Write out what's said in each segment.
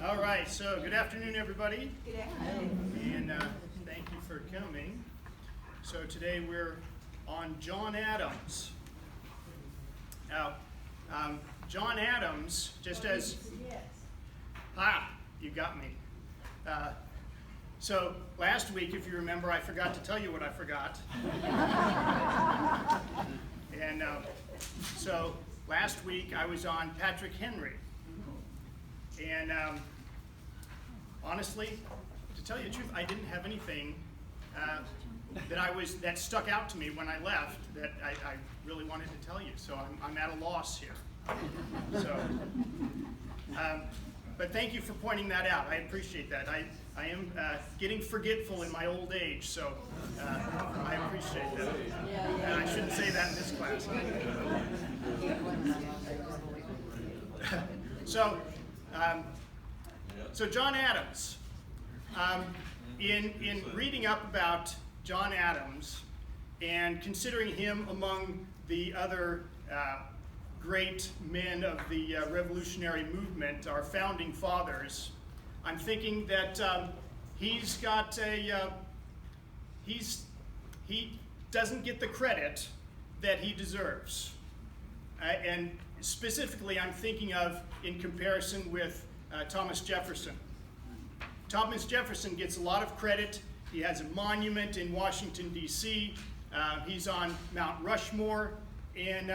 All right, so good afternoon, everybody. Good afternoon. And thank you for coming. So today we're on John Adams. Now, John Adams, just as... you got me. So last week, if you remember, I forgot to tell you what I forgot. And so last week I was on Patrick Henry. And honestly, to tell you the truth, I didn't have anything that stuck out to me when I left that I really wanted to tell you. So I'm at a loss here. So, but thank you for pointing that out. I appreciate that. I am getting forgetful in my old age, so I appreciate that. And I shouldn't say that in this class. So John Adams. In reading up about John Adams and considering him among the other great men of the revolutionary movement, our founding fathers, I'm thinking that he doesn't get the credit that he deserves. And specifically, I'm thinking of in comparison with Thomas Jefferson. Thomas Jefferson gets a lot of credit. He has a monument in Washington, D.C. He's on Mount Rushmore. And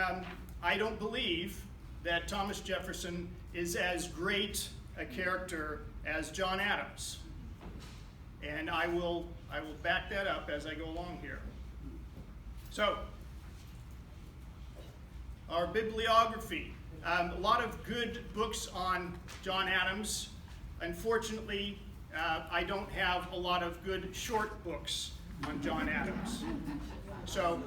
I don't believe that Thomas Jefferson is as great a character as John Adams. And I will back that up as I go along here. So, our bibliography. A lot of good books on John Adams. Unfortunately, I don't have a lot of good short books on John Adams. So,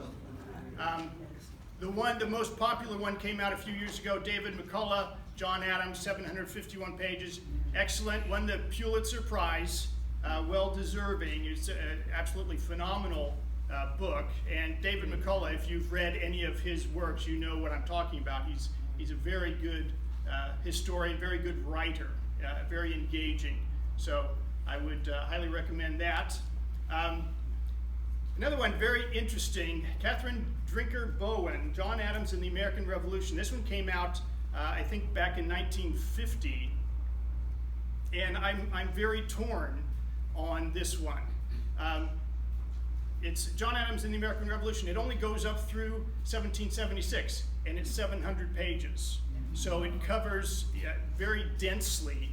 the most popular one came out a few years ago, David McCullough, John Adams, 751 pages. Excellent, won the Pulitzer Prize, well deserving. It's an absolutely phenomenal book. And David McCullough, if you've read any of his works, you know what I'm talking about. He's a very good historian, very good writer, very engaging. So I would highly recommend that. Another one, very interesting, Catherine Drinker Bowen, John Adams and the American Revolution. This one came out, I think, back in 1950. And I'm very torn on this one. It's John Adams and the American Revolution. It only goes up through 1776, and it's 700 pages. So it covers very densely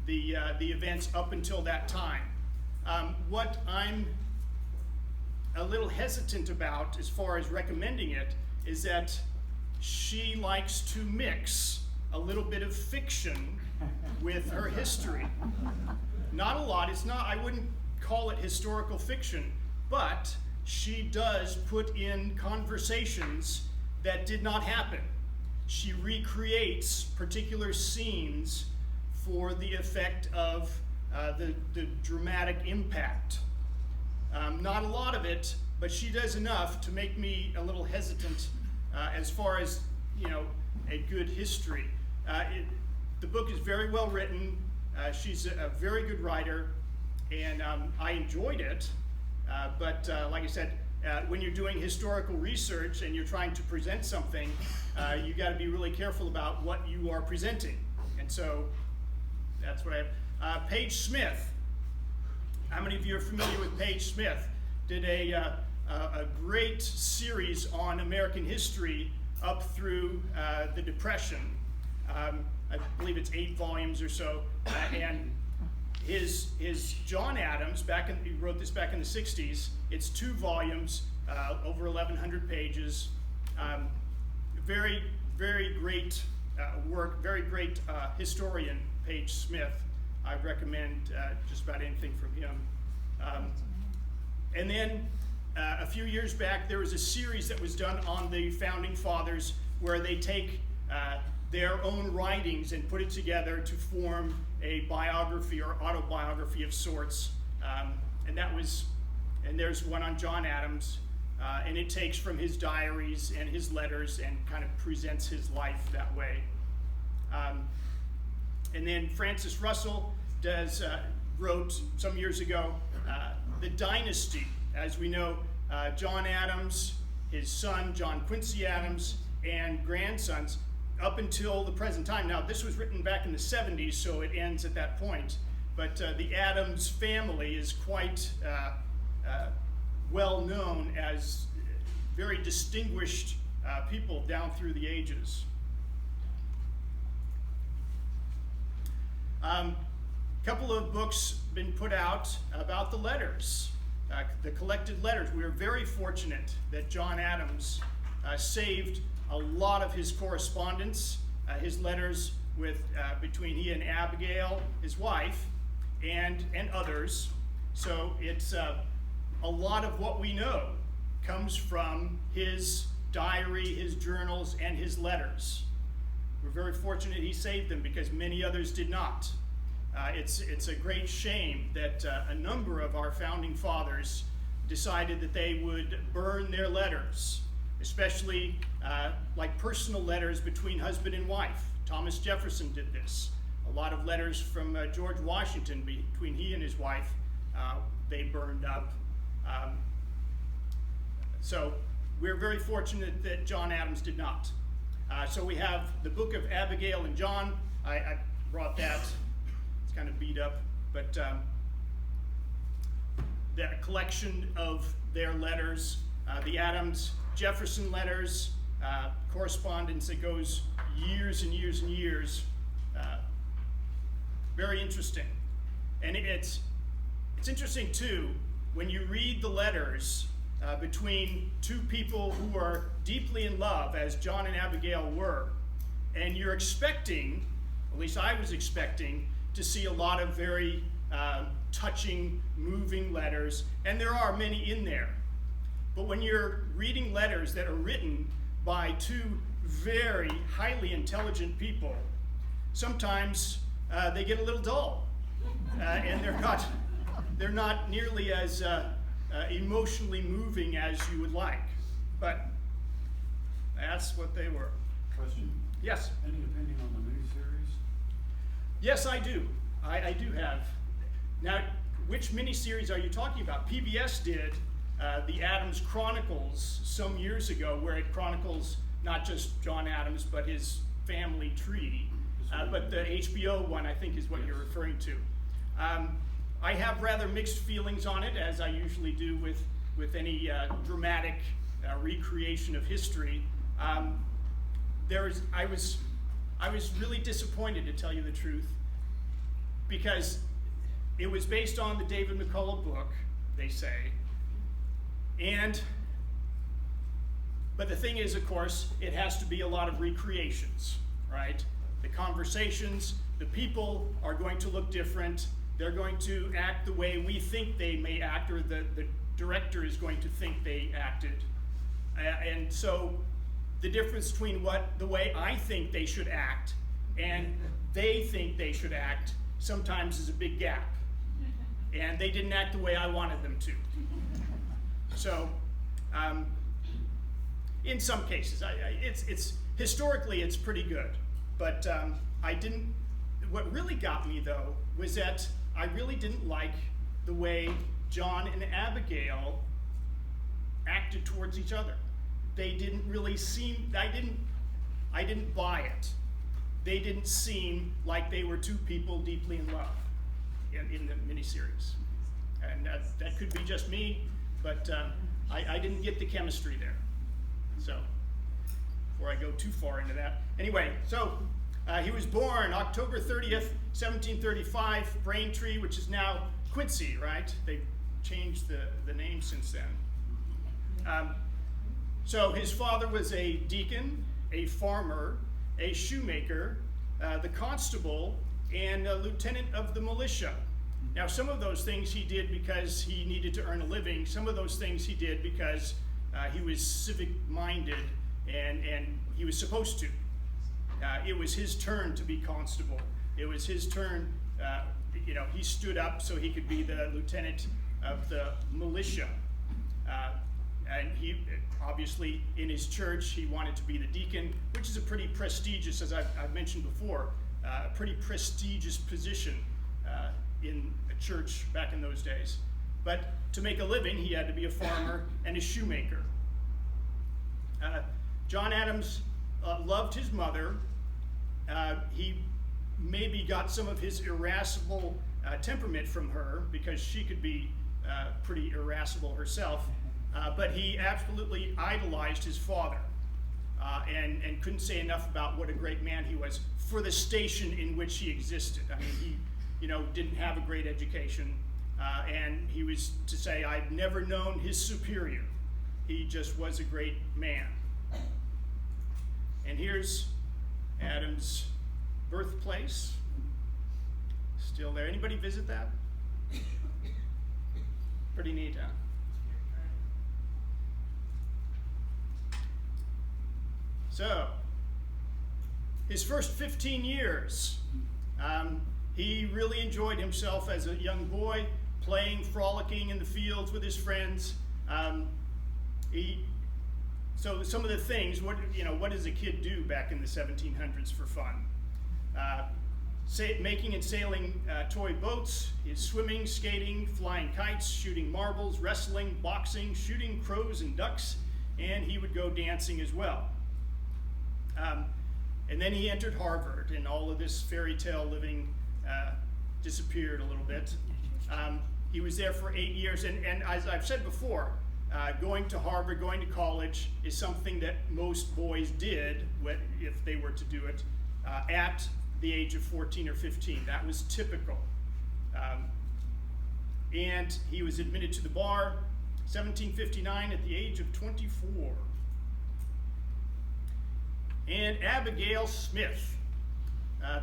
the events up until that time. What I'm a little hesitant about as far as recommending it is that she likes to mix a little bit of fiction with her history. Not a lot. It's not, I wouldn't call it historical fiction, but she does put in conversations that did not happen. She recreates particular scenes for the effect of the dramatic impact. Not a lot of it, but she does enough to make me a little hesitant as far as, a good history. The book is very well written. She's a very good writer, and I enjoyed it. But like I said, when you're doing historical research and you're trying to present something, you got to be really careful about what you are presenting. And so that's what I have. Paige Smith. How many of you are familiar with Paige Smith? Did a great series on American history up through the Depression. I believe it's 8 volumes or so. And his John Adams, he wrote this back in the 60s. It's 2 volumes, over 1,100 pages. Very, very great work, very great historian, Paige Smith. I recommend just about anything from him. And then a few years back, there was a series that was done on the Founding Fathers where they take their own writings and put it together to form a biography or autobiography of sorts. And there's one on John Adams. and it takes from his diaries and his letters and kind of presents his life that way. And then Francis Russell wrote some years ago, The Dynasty. As we know, John Adams, his son, John Quincy Adams, and grandsons, up until the present time. Now, this was written back in the 70s, so it ends at that point. But the Adams family is quite well known as very distinguished people down through the ages. Couple of books been put out about the letters, the collected letters. We are very fortunate that John Adams saved a lot of his correspondence, his letters between he and Abigail, his wife, and others. So it's a lot of what we know comes from his diary, his journals, and his letters. We're very fortunate he saved them because many others did not. It's a great shame that a number of our founding fathers decided that they would burn their letters, especially like personal letters between husband and wife. Thomas Jefferson did this. A lot of letters from George Washington between he and his wife, they burned up. So we're very fortunate that John Adams did not. So we have the book of Abigail and John. I brought that. It's kind of beat up, but that collection of their letters, the Adams-Jefferson letters, correspondence that goes years and years and years. Very interesting. And it's interesting, too, when you read the letters between two people who are deeply in love, as John and Abigail were, and you're expecting, at least I was expecting, to see a lot of very touching, moving letters, and there are many in there. But when you're reading letters that are written by two very highly intelligent people, sometimes they get a little dull, and they're not nearly as emotionally moving as you would like. But that's what they were. Question? Yes? Any opinion on the miniseries? Yes, I do. I do have. Now, which miniseries are you talking about? PBS did the Adams Chronicles some years ago, where it chronicles not just John Adams, but his family tree. But the HBO one, I think, is what you're referring to. I have rather mixed feelings on it, as I usually do with any dramatic recreation of history. I was really disappointed, to tell you the truth, because it was based on the David McCullough book, they say. But the thing is, of course, it has to be a lot of recreations, right? The conversations, the people are going to look different. They're going to act the way we think they may act, or the director is going to think they acted. And so the difference between the way I think they should act and they think they should act sometimes is a big gap. And they didn't act the way I wanted them to. So in some cases, it's historically it's pretty good. But what really got me, though, was that I really didn't like the way John and Abigail acted towards each other. They didn't really seem, I didn't buy it. They didn't seem like they were two people deeply in love in the miniseries. And that could be just me, but I didn't get the chemistry there. So, before I go too far into that. Anyway, so he was born October 30th, 1735, Braintree, which is now Quincy, right? They've changed the name since then. So his father was a deacon, a farmer, a shoemaker, the constable, and a lieutenant of the militia. Now, some of those things he did because he needed to earn a living. Some of those things he did because he was civic-minded and he was supposed to. It was his turn to be constable. It was his turn, he stood up so he could be the lieutenant of the militia. And he obviously in his church he wanted to be the deacon, which is a pretty prestigious, as I've mentioned before, a pretty prestigious position in a church back in those days. But to make a living, he had to be a farmer and a shoemaker. John Adams loved his mother. He maybe got some of his irascible temperament from her, because she could be pretty irascible herself, but he absolutely idolized his father and couldn't say enough about what a great man he was for the station in which he existed. I mean, he didn't have a great education, and he was to say, I've never known his superior. He just was a great man. And here's Adams' birthplace, still there. Anybody visit that? Pretty neat, huh? So, his first 15 years, he really enjoyed himself as a young boy, playing, frolicking in the fields with his friends. So some of the things, what does a kid do back in the 1700s for fun? Making and sailing toy boats, is swimming, skating, flying kites, shooting marbles, wrestling, boxing, shooting crows and ducks, and he would go dancing as well. And then he entered Harvard, and all of this fairy tale living disappeared a little bit. He was there for 8 years, and as I've said before, going to Harvard, going to college is something that most boys did if they were to do it at the age of 14 or 15. That was typical. And he was admitted to the bar 1759 at the age of 24. And Abigail Smith,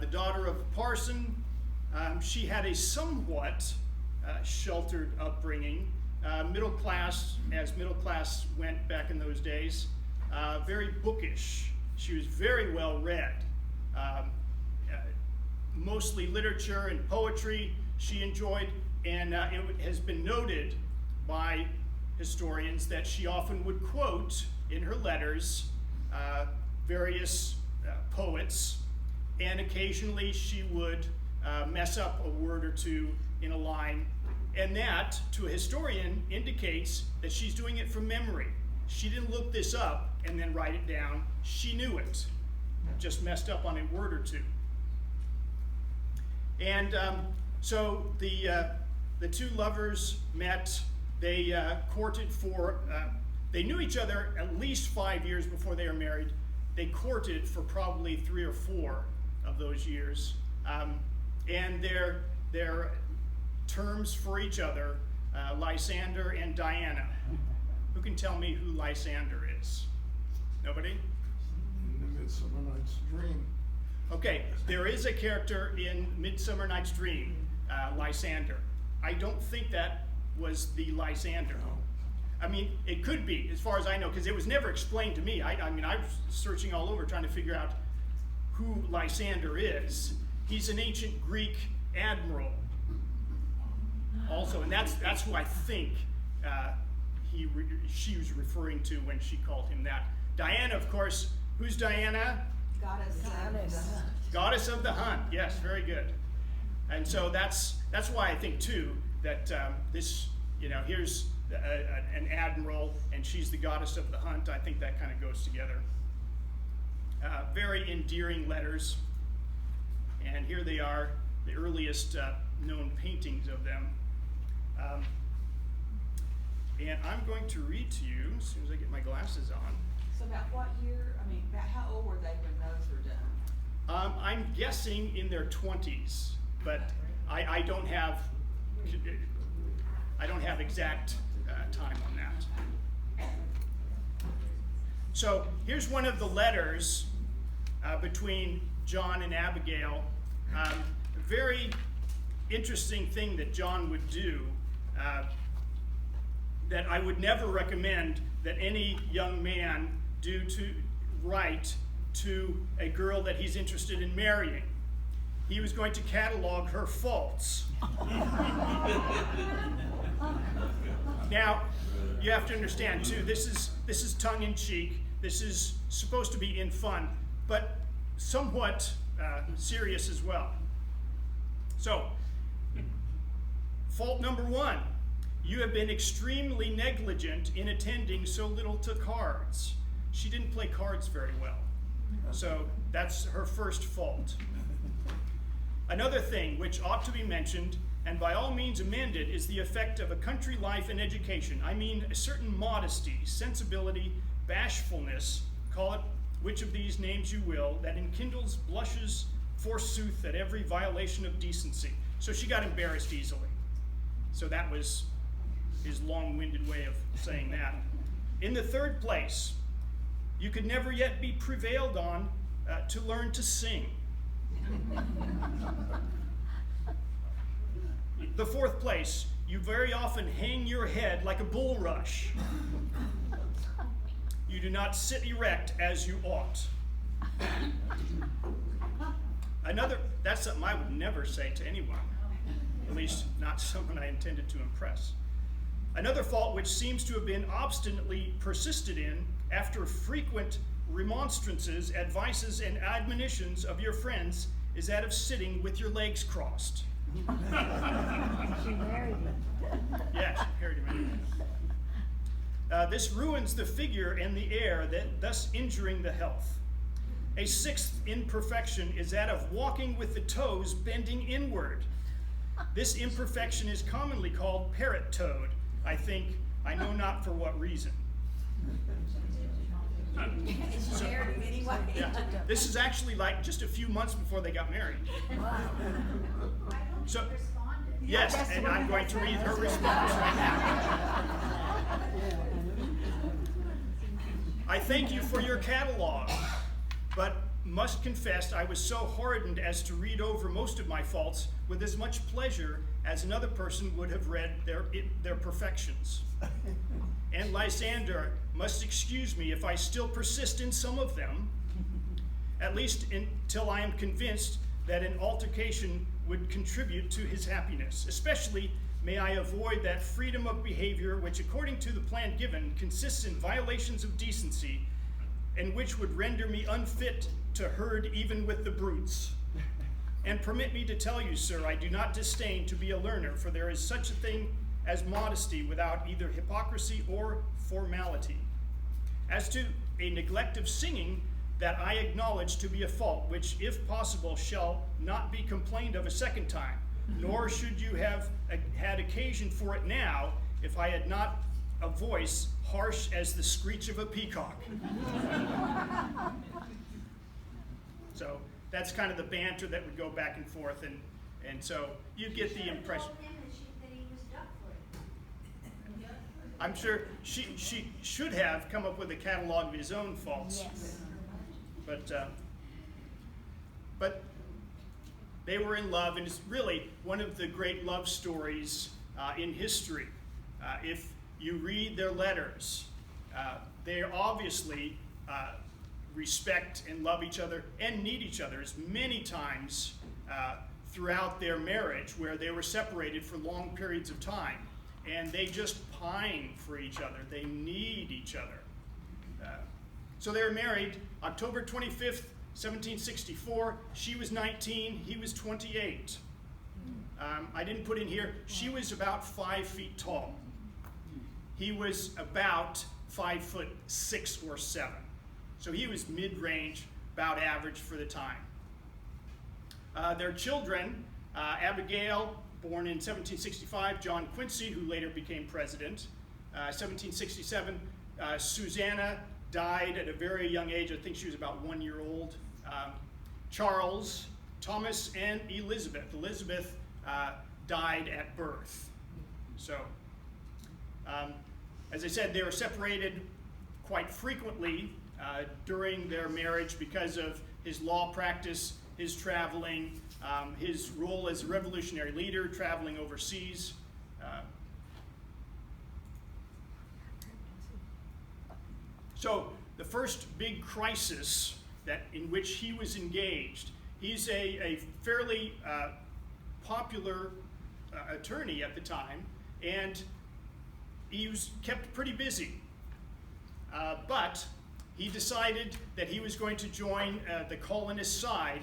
the daughter of a parson, she had a somewhat sheltered upbringing, middle class, as middle class went back in those days, very bookish. She was very well read, mostly literature and poetry she enjoyed, and it has been noted by historians that she often would quote in her letters various poets, and occasionally she would mess up a word or two in a line, and that, to a historian, indicates that she's doing it from memory. She didn't look this up and then write it down. She knew it, just messed up on a word or two. And so the two lovers met. They courted for, they knew each other at least 5 years before they were married. They courted for probably 3 or 4 of those years. And their terms for each other, Lysander and Diana. Who can tell me who Lysander is? Nobody? In the Midsummer Night's Dream. Okay, there is a character in Midsummer Night's Dream, Lysander. I don't think that was the Lysander. I mean, it could be, as far as I know, because it was never explained to me. I mean, I was searching all over trying to figure out who Lysander is. He's an ancient Greek admiral, also, and that's who I think she was referring to when she called him that. Diana, of course, who's Diana? Goddess of the hunt. Yes, very good. And so that's why I think too that this, here's an admiral and she's the goddess of the hunt. I think that kind of goes together. Very endearing letters, and here they are, the earliest known paintings of them. And I'm going to read to you as soon as I get my glasses on. So about what year, about how old were they when those were done? I'm guessing in their 20s, but I don't have exact time on that. So here's one of the letters between John and Abigail. A very interesting thing that John would do that I would never recommend that any young man do to write to a girl that he's interested in marrying. He was going to catalog her faults. Now, you have to understand too, this is tongue in cheek. This is supposed to be in fun, but somewhat serious as well. So, fault number 1, you have been extremely negligent in attending so little to cards. She didn't play cards very well. So that's her first fault. Another thing which ought to be mentioned, and by all means amended, is the effect of a country life and education. I mean a certain modesty, sensibility, bashfulness, call it which of these names you will, that enkindles blushes forsooth at every violation of decency. So she got embarrassed easily. So that was his long-winded way of saying that. In the third place, you could never yet be prevailed on to learn to sing. The fourth place, you very often hang your head like a bulrush. You do not sit erect as you ought. That's something I would never say to anyone, at least not someone I intended to impress. Another fault which seems to have been obstinately persisted in after frequent remonstrances, advices, and admonitions of your friends is that of sitting with your legs crossed. She married him. Yeah, she married him anyway. This ruins the figure and the air, thus injuring the health. A sixth imperfection is that of walking with the toes bending inward. This imperfection is commonly called parrot-toed. I know not for what reason. It's shared anyway. Yeah, this is actually like just a few months before they got married. So, yes, and I'm going to read her response right now. I thank you for your catalog, but must confess I was so hardened as to read over most of my faults with as much pleasure as another person would have read their perfections. And Lysander must excuse me if I still persist in some of them, at least until I am convinced that an altercation would contribute to his happiness. Especially may I avoid that freedom of behavior which, according to the plan given, consists in violations of decency, and which would render me unfit to herd even with the brutes. And permit me to tell you, sir, I do not disdain to be a learner, for there is such a thing as modesty without either hypocrisy or formality. As to a neglect of singing, that I acknowledge to be a fault, which, if possible, shall not be complained of a second time, nor should you have had occasion for it now, if I had not a voice harsh as the screech of a peacock. So that's kind of the banter that would go back and forth, and so you get the impression. I'm sure she should have come up with a catalog of his own faults. Yes. But they were in love, and it's really one of the great love stories in history. If you read their letters, they obviously respect and love each other and need each other. As many times throughout their marriage where they were separated for long periods of time, and they just pine for each other. They need each other. So they were married October 25th, 1764. She was 19, he was 28. I didn't put in here, she was about 5 feet tall. He was about 5'6" or 7. So he was mid-range, about average for the time. Their children, Abigail, born in 1765, John Quincy, who later became president. 1767, Susanna died at a very young age. I think she was about 1 year old. Charles, Thomas, and Elizabeth. Elizabeth died at birth. So, as I said, they were separated quite frequently during their marriage because of his law practice, his traveling, his role as a revolutionary leader, traveling overseas. So the first big crisis in which he was engaged, he's a fairly popular attorney at the time, and he was kept pretty busy. But he decided that he was going to join the colonist side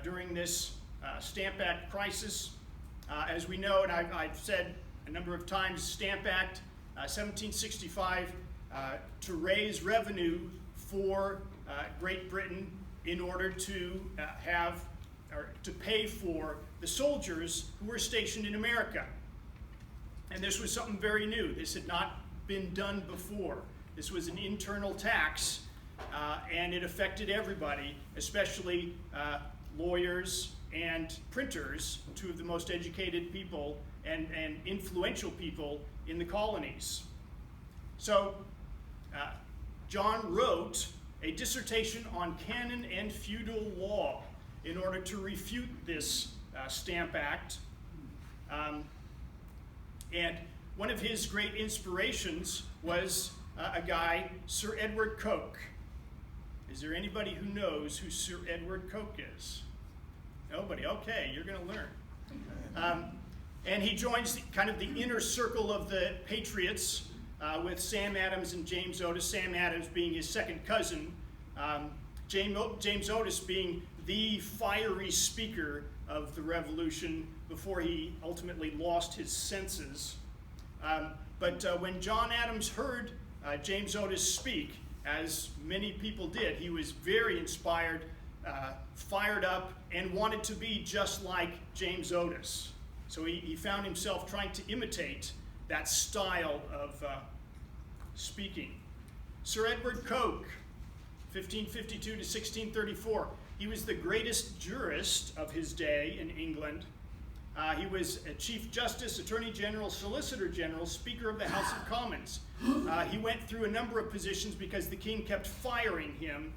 during this Stamp Act crisis. As we know, and I've said a number of times, Stamp Act 1765 to raise revenue for Great Britain in order to to pay for the soldiers who were stationed in America. And this was something very new. This had not been done before. This was an internal tax, and it affected everybody, especially lawyers and printers, two of the most educated people and influential people in the colonies. So John wrote a dissertation on canon and feudal law in order to refute this Stamp Act. And one of his great inspirations was a guy, Sir Edward Coke. Is there anybody who knows who Sir Edward Coke is? Nobody. Okay, you're going to learn. And he joins kind of the inner circle of the Patriots with Sam Adams and James Otis, Sam Adams being his second cousin, James Otis being the fiery speaker of the Revolution before he ultimately lost his senses. But when John Adams heard James Otis speak, as many people did, he was very inspired, fired up, and wanted to be just like James Otis. So he found himself trying to imitate that style of speaking. Sir Edward Coke, 1552 to 1634. He was the greatest jurist of his day in England. He was a Chief Justice, Attorney General, Solicitor General, Speaker of the House of Commons. He went through a number of positions because the king kept firing him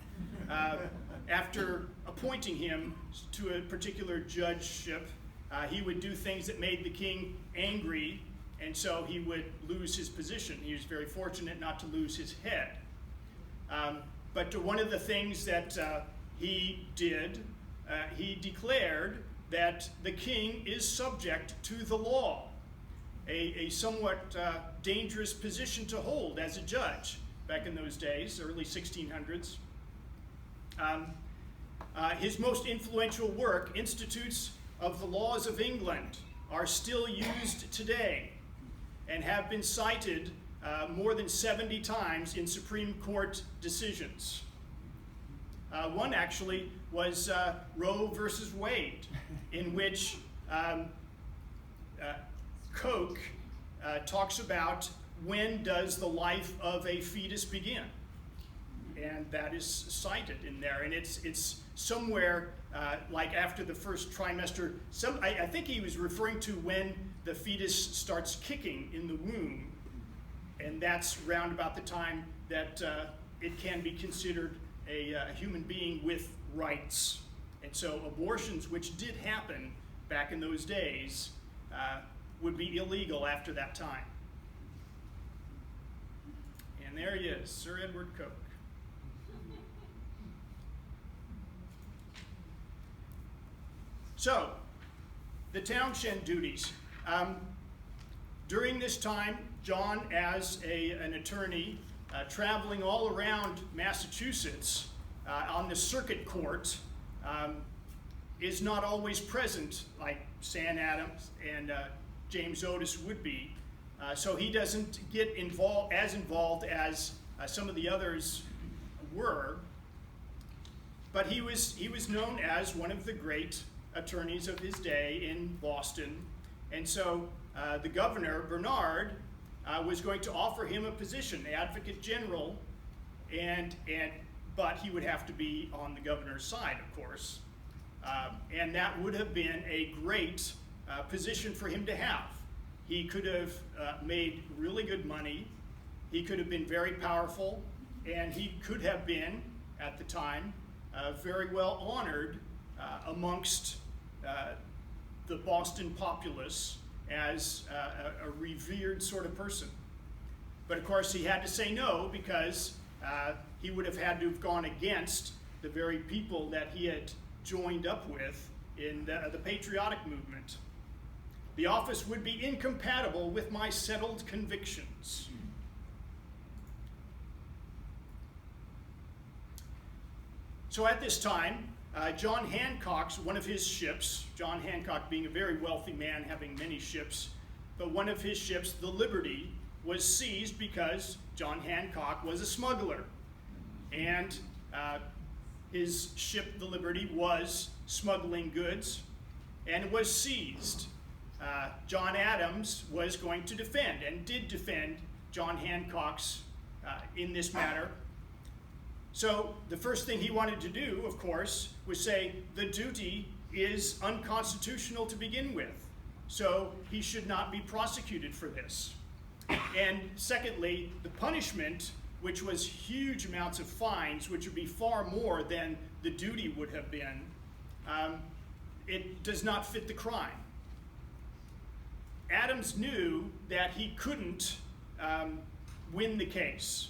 after appointing him to a particular judgeship. He would do things that made the king angry, and so he would lose his position. He was very fortunate not to lose his head. But one of the things that he did, he declared that the king is subject to the law, a somewhat dangerous position to hold as a judge back in those days, early 1600s. His most influential work, Institutes of the Laws of England, are still used today and have been cited more than 70 times in Supreme Court decisions. One actually was Roe versus Wade, in which Coke talks about when does the life of a fetus begin. And that is cited in there. And it's somewhere like after the first trimester. I think he was referring to when the fetus starts kicking in the womb. And that's round about the time that it can be considered a human being with rights. And so abortions, which did happen back in those days, would be illegal after that time. And there he is, Sir Edward Coke. So, the townshend duties. During this time, John, as an attorney, traveling all around Massachusetts on the circuit court, is not always present like Sam Adams and James Otis would be. So he doesn't get involved as some of the others were. But he was known as one of the great attorneys of his day in Boston. And so the governor, Bernard, was going to offer him a position, advocate general, but he would have to be on the governor's side, of course. And that would have been a great position for him to have. He could have made really good money. He could have been very powerful, and he could have been, at the time, very well honored amongst the Boston populace as a revered sort of person. But of course he had to say no because he would have had to have gone against the very people that he had joined up with in the patriotic movement. The office would be incompatible with my settled convictions. So at this time, John Hancock's, one of his ships, John Hancock being a very wealthy man, having many ships, but one of his ships, the Liberty, was seized because John Hancock was a smuggler. And his ship, the Liberty, was smuggling goods and was seized. John Adams was going to defend and did defend John Hancock's in this matter. So the first thing he wanted to do, of course, was say the duty is unconstitutional to begin with, so he should not be prosecuted for this. And secondly, the punishment, which was huge amounts of fines, which would be far more than the duty would have been, it does not fit the crime. Adams knew that he couldn't win the case,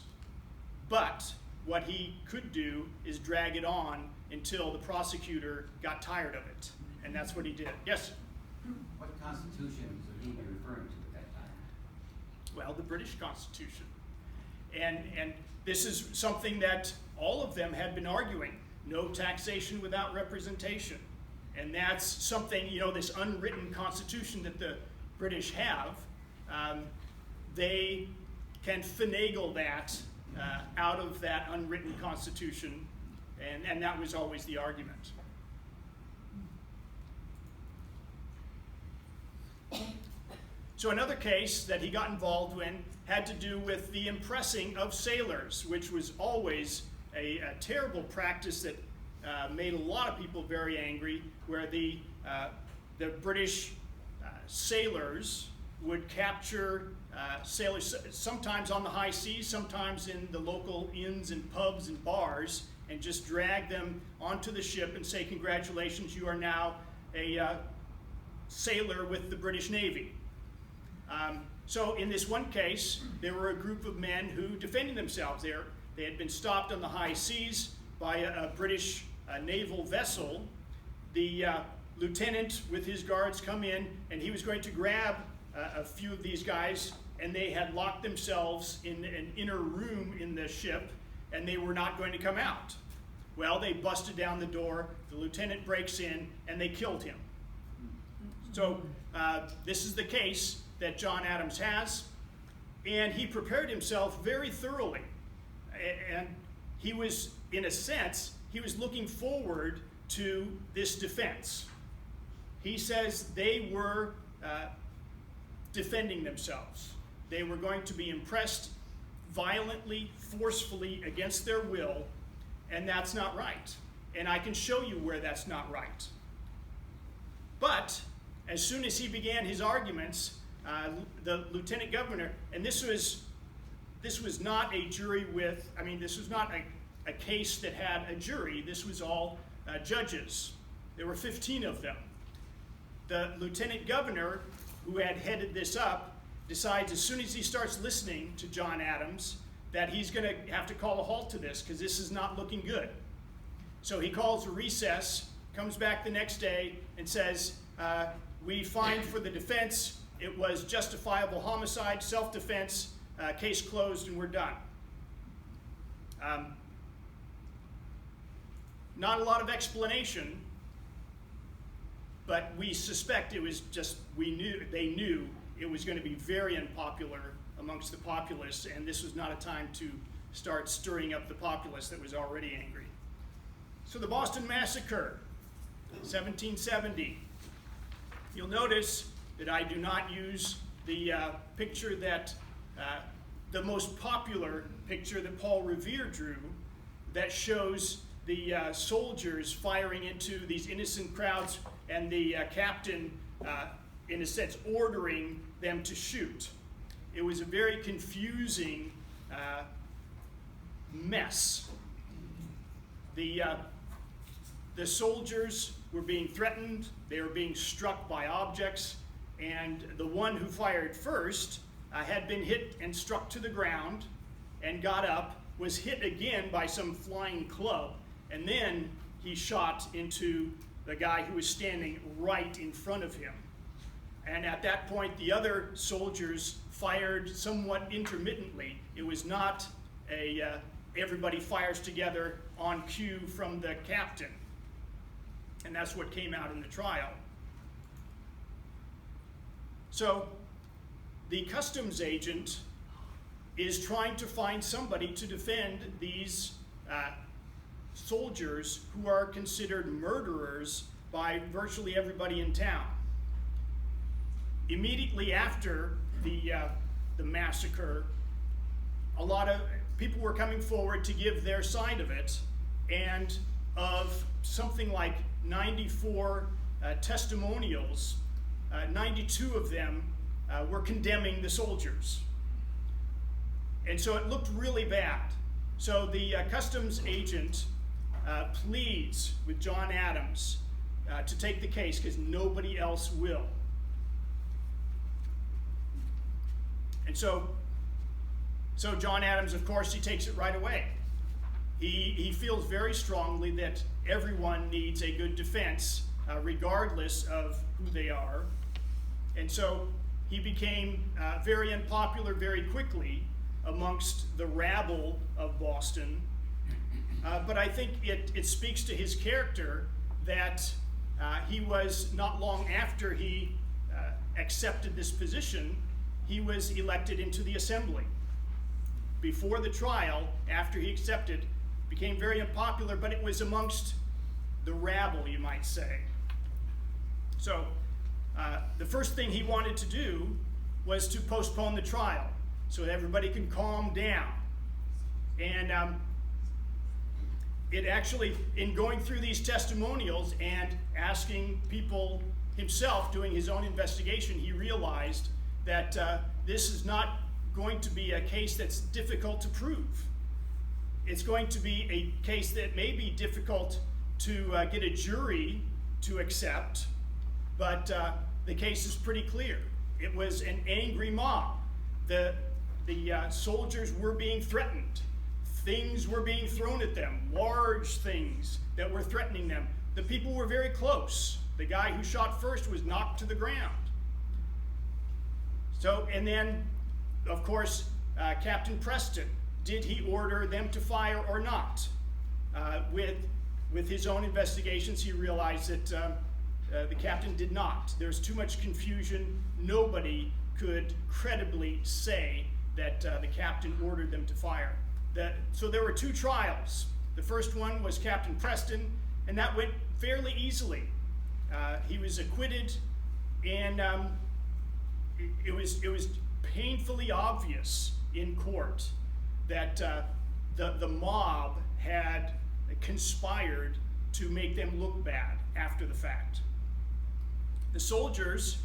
but what he could do is drag it on until the prosecutor got tired of it, and that's what he did. Yes? What constitution would he be referring to at that time? Well, the British Constitution. And this is something that all of them had been arguing. No taxation without representation. And that's something, you know, this unwritten constitution that the British have, they can finagle that out of that unwritten constitution, and that was always the argument. So another case that he got involved in had to do with the impressing of sailors, which was always a terrible practice that made a lot of people very angry, where the British sailors would capture sailors, sometimes on the high seas, sometimes in the local inns and pubs and bars, and just drag them onto the ship and say, congratulations, you are now a sailor with the British Navy. So in this one case, there were a group of men who defended themselves there. They had been stopped on the high seas by a British naval vessel. The lieutenant with his guards come in, and he was going to grab a few of these guys, and they had locked themselves in an inner room in the ship, and they were not going to come out. Well, they busted down the door, the lieutenant breaks in, and they killed him. So this is the case that John Adams has, and he prepared himself very thoroughly. And he was, in a sense, he was looking forward to this defense. He says they were defending themselves. They were going to be impressed violently, forcefully, against their will, and that's not right. And I can show you where that's not right. But as soon as he began his arguments, the lieutenant governor, and this was not a jury with, I mean, this was not a case that had a jury. This was all judges. There were 15 of them. The lieutenant governor, who had headed this up, decides as soon as he starts listening to John Adams that he's going to have to call a halt to this because this is not looking good. So he calls a recess, comes back the next day, and says, we find for the defense it was justifiable homicide, self-defense, case closed, and we're done. Not a lot of explanation, but we suspect it was just, they knew it was going to be very unpopular amongst the populace, and this was not a time to start stirring up the populace that was already angry. So the Boston Massacre, 1770. You'll notice that I do not use the picture that, the most popular picture that Paul Revere drew that shows the soldiers firing into these innocent crowds and the captain, in a sense, ordering them to shoot. It was a very confusing mess. The soldiers were being threatened, they were being struck by objects, and the one who fired first had been hit and struck to the ground and got up, was hit again by some flying club, and then he shot into the guy who was standing right in front of him. And at that point, the other soldiers fired somewhat intermittently. It was not everybody fires together on cue from the captain. And that's what came out in the trial. So the customs agent is trying to find somebody to defend these soldiers who are considered murderers by virtually everybody in town. Immediately after the massacre, a lot of people were coming forward to give their side of it, and of something like 94 testimonials, 92 of them were condemning the soldiers. And so it looked really bad. So the customs agent pleads with John Adams to take the case because nobody else will. And so John Adams, of course, he takes it right away. He feels very strongly that everyone needs a good defense, regardless of who they are. And so he became very unpopular very quickly amongst the rabble of Boston. But I think it speaks to his character that he was, not long after he accepted this position, he was elected into the assembly. Before the trial, after he accepted, became very unpopular, but it was amongst the rabble, you might say. So the first thing he wanted to do was to postpone the trial so that everybody can calm down. And it actually, in going through these testimonials and asking people himself, doing his own investigation, he realized that this is not going to be a case that's difficult to prove. It's going to be a case that may be difficult to get a jury to accept, but the case is pretty clear. It was an angry mob. The soldiers were being threatened. Things were being thrown at them, large things that were threatening them. The people were very close. The guy who shot first was knocked to the ground. So, and then, of course, Captain Preston, did he order them to fire or not? With his own investigations, he realized that the captain did not. There's too much confusion. Nobody could credibly say that the captain ordered them to fire. So there were two trials. The first one was Captain Preston, and that went fairly easily. He was acquitted, and it was painfully obvious in court that the mob had conspired to make them look bad after the fact. The soldiers,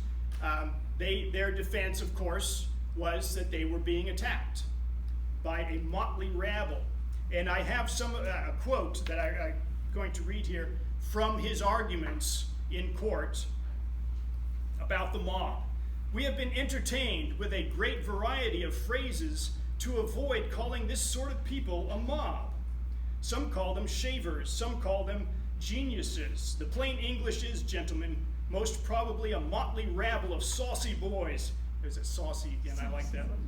their defense, of course, was that they were being attacked by a motley rabble. And I have a quote that I'm going to read here from his arguments in court about the mob. "We have been entertained with a great variety of phrases to avoid calling this sort of people a mob. Some call them shavers, some call them geniuses. The plain English is, gentlemen, most probably a motley rabble of saucy boys." There's a saucy again, I like that one.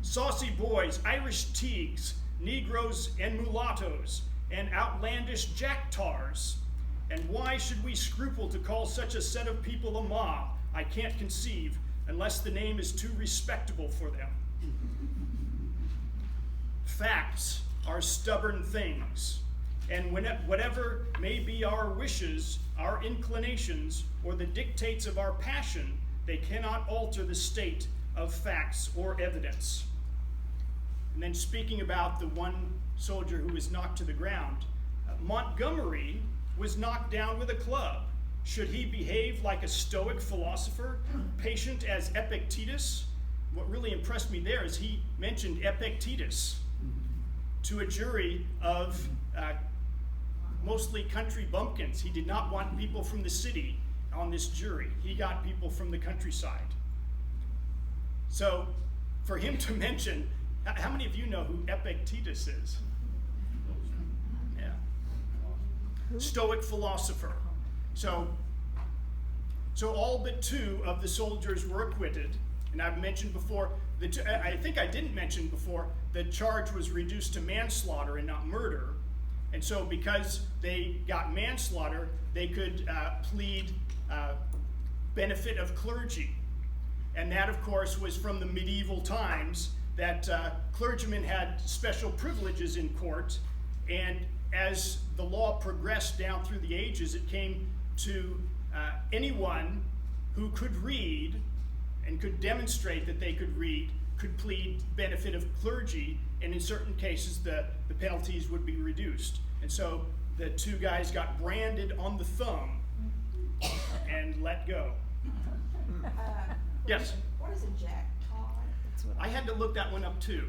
"Saucy boys, Irish teagues, Negroes and mulattoes, and outlandish jack-tars. And why should we scruple to call such a set of people a mob? I can't conceive, unless the name is too respectable for them. Facts are stubborn things, and whatever may be our wishes, our inclinations, or the dictates of our passion, they cannot alter the state of facts or evidence." And then speaking about the one soldier who was knocked to the ground, "Montgomery was knocked down with a club. Should he behave like a stoic philosopher, patient as Epictetus?" What really impressed me there is he mentioned Epictetus to a jury of mostly country bumpkins. He did not want people from the city on this jury. He got people from the countryside. So for him to mention, how many of you know who Epictetus is? Yeah. Stoic philosopher. So So all but 2 of the soldiers were acquitted. And I've mentioned before, I think I didn't mention before, the charge was reduced to manslaughter and not murder. And so because they got manslaughter, they could plead benefit of clergy. And that, of course, was from the medieval times, that clergymen had special privileges in court. And as the law progressed down through the ages, it came to anyone who could read and could demonstrate that they could read could plead benefit of clergy, and in certain cases the penalties would be reduced. And so the 2 guys got branded on the thumb and let go. Yes? What is a jack tar? That's what I had to look that one up too.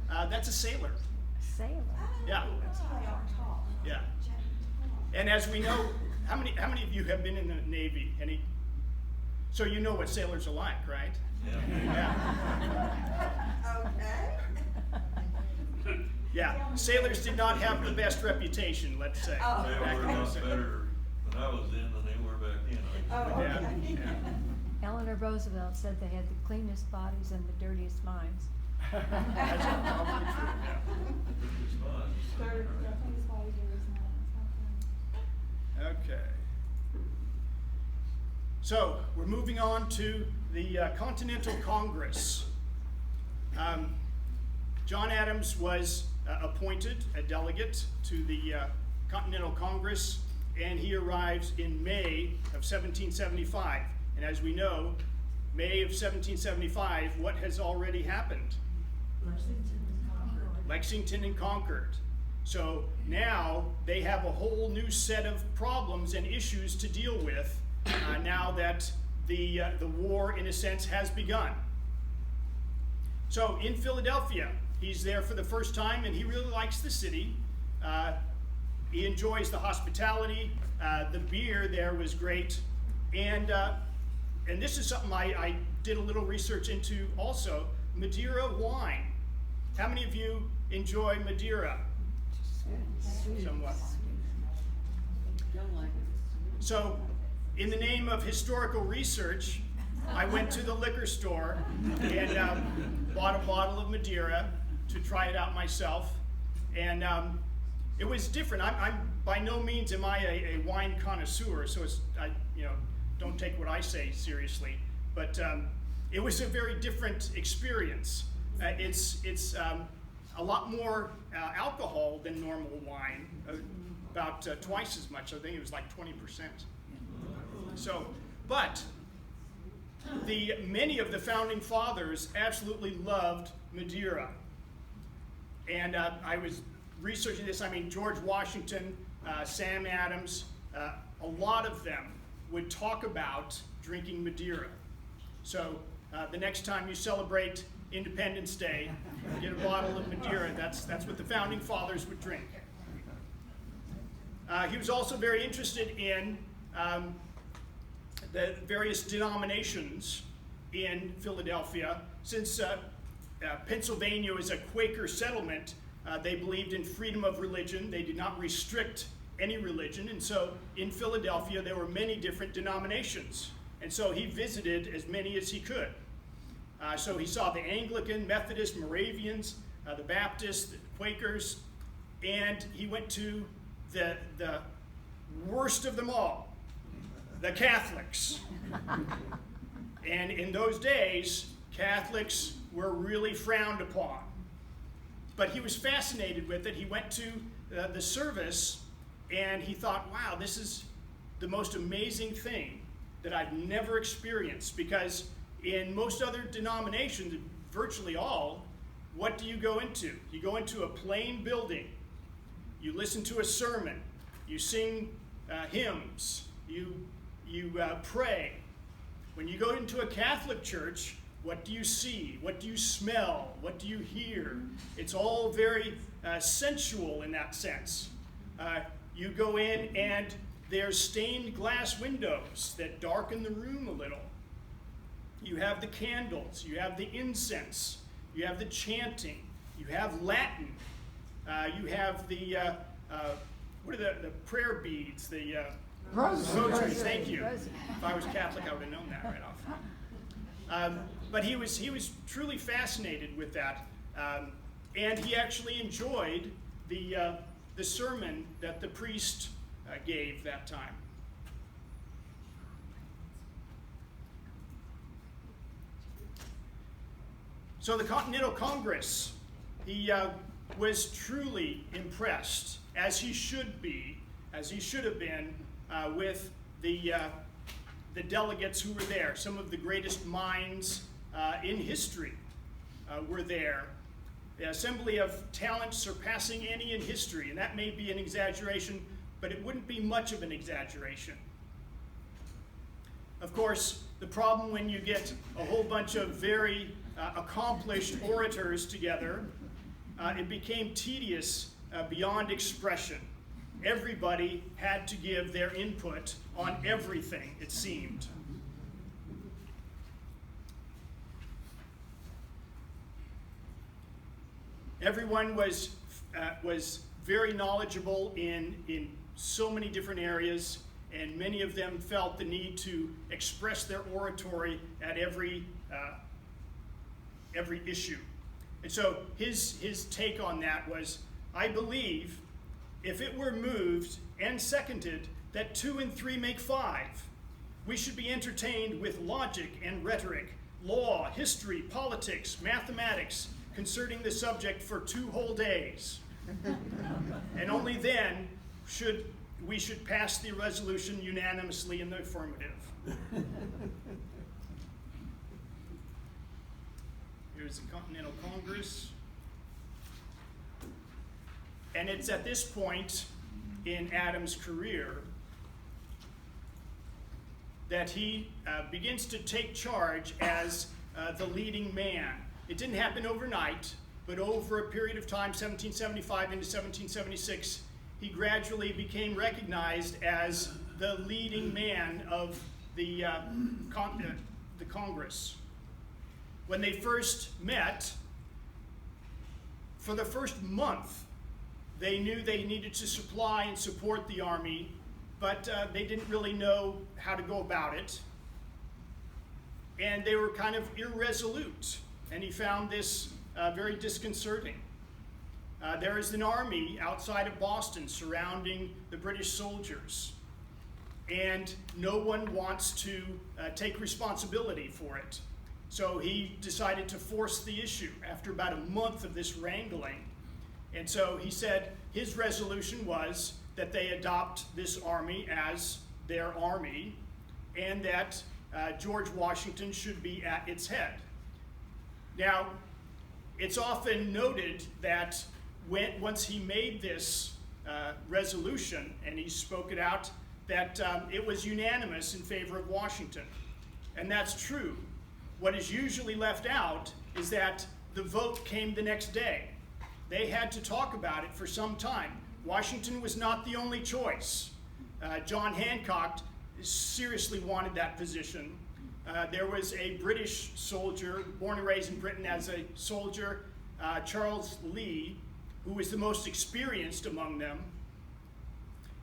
That's a sailor. sailor. Yeah. That's why they are tall. Yeah. Jack tar. And as we know, how many of you have been in the Navy? Any? So you know what sailors are like, right? Yeah. Okay. Yeah. Sailors did not have the best reputation, let's say. Oh. They back were a in the lot day. better than I was in than they were back then. Oh, okay. Yeah. Eleanor Roosevelt said they had the cleanest bodies and the dirtiest minds. That's probably true, yeah. It's fun. Third, I think it's probably there is not. Okay. So we're moving on to the Continental Congress. John Adams was appointed a delegate to the Continental Congress, and he arrives in May of 1775. And as we know, May of 1775, what has already happened? Lexington and Concord. So now they have a whole new set of problems and issues to deal with now that the war, in a sense, has begun. So in Philadelphia, he's there for the first time, and he really likes the city. He enjoys the hospitality. The beer there was great. And this is something I did a little research into also, Madeira wine. How many of you enjoy Madeira? Somewhat. So, in the name of historical research, I went to the liquor store and bought a bottle of Madeira to try it out myself. And it was different. I'm by no means am I a wine connoisseur, so don't take what I say seriously. But it was a very different experience. It's a lot more alcohol than normal wine, about twice as much. I think it was like 20%. So, but many of the founding fathers absolutely loved Madeira. And I was researching this. I mean, George Washington, Sam Adams, a lot of them would talk about drinking Madeira. So the next time you celebrate Independence Day, get a bottle of Madeira. That's what the founding fathers would drink. He was also very interested in the various denominations in Philadelphia. Since Pennsylvania is a Quaker settlement, they believed in freedom of religion. They did not restrict any religion, and so in Philadelphia there were many different denominations. And so he visited as many as he could. So he saw the Anglican, Methodist, Moravians, the Baptists, the Quakers, and he went to the worst of them all, the Catholics. And in those days, Catholics were really frowned upon. But he was fascinated with it. He went to the service, and he thought, wow, this is the most amazing thing that I've never experienced, because in most other denominations, virtually all, what do you go into? You go into a plain building, you listen to a sermon, you sing hymns, you pray. When you go into a Catholic church, what do you see? What do you smell? What do you hear? It's all very sensual in that sense. You go in and there's stained glass windows that darken the room a little. You have the candles, you have the incense, you have the chanting, you have Latin, you have the what are the prayer beads, the President. Thank you. President. If I was Catholic, I would have known that right off. But he was truly fascinated with that, and he actually enjoyed the sermon that the priest gave that time. So the Continental Congress, he was truly impressed, as he should be, as he should have been, with the delegates who were there. Some of the greatest minds in history were there. The assembly of talent surpassing any in history, and that may be an exaggeration, but it wouldn't be much of an exaggeration. Of course, the problem when you get a whole bunch of very accomplished orators together, it became tedious beyond expression. Everybody had to give their input on everything, it seemed. Everyone was very knowledgeable in so many different areas, and many of them felt the need to express their oratory at every issue. And so his take on that was, I believe if it were moved and seconded that 2 and 3 make 5, we should be entertained with logic and rhetoric, law, history, politics, mathematics, concerning the subject for 2 whole days. And only then we should pass the resolution unanimously in the affirmative. Here's the Continental Congress. And it's at this point in Adams' career that he begins to take charge as the leading man. It didn't happen overnight, but over a period of time, 1775 into 1776, he gradually became recognized as the leading man of the Congress. When they first met, for the first month, they knew they needed to supply and support the army, but they didn't really know how to go about it. And they were kind of irresolute, and he found this very disconcerting. There is an army outside of Boston surrounding the British soldiers, and no one wants to take responsibility for it. So he decided to force the issue after about a month of this wrangling. And so he said his resolution was that they adopt this army as their army, and that George Washington should be at its head. Now, it's often noted that once he made this resolution and he spoke it out, that it was unanimous in favor of Washington. And that's true. What is usually left out is that the vote came the next day. They had to talk about it for some time. Washington was not the only choice. John Hancock seriously wanted that position. There was a British soldier, born and raised in Britain as a soldier, Charles Lee, who was the most experienced among them,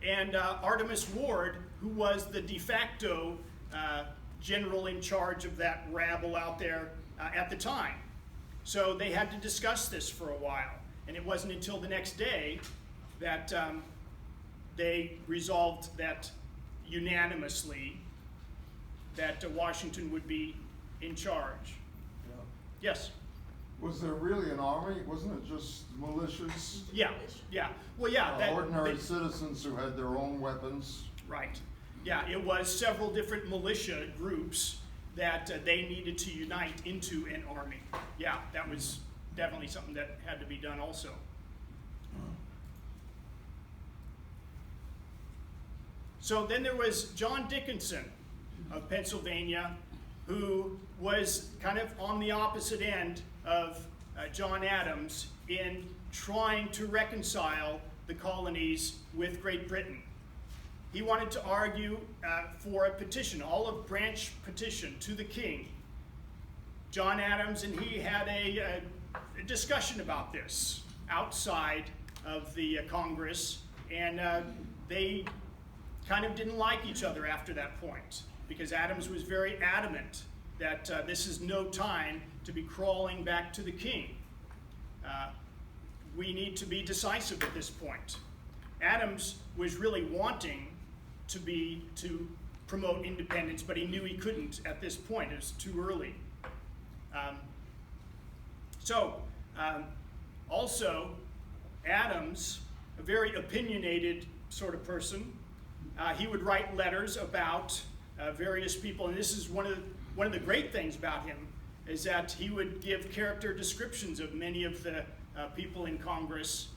and Artemus Ward, who was the de facto general in charge of that rabble out there at the time. So they had to discuss this for a while, and it wasn't until the next day that they resolved that unanimously that Washington would be in charge. Yes? Was there really an army? Wasn't it just militias? Yeah. Well, yeah. Ordinary citizens who had their own weapons? Right. Yeah, it was several different militia groups that they needed to unite into an army. Yeah, that was definitely something that had to be done also. So then there was John Dickinson of Pennsylvania, who was kind of on the opposite end of John Adams in trying to reconcile the colonies with Great Britain. He wanted to argue for a petition, olive branch petition to the king. John Adams and he had a discussion about this outside of the Congress, and they kind of didn't like each other after that point, because Adams was very adamant that this is no time to be crawling back to the king. We need to be decisive at this point. Adams was really wanting to promote independence, but he knew he couldn't at this point. It was too early. Also, Adams, a very opinionated sort of person, he would write letters about various people, and this is one of the great things about him, is that he would give character descriptions of many of the people in Congress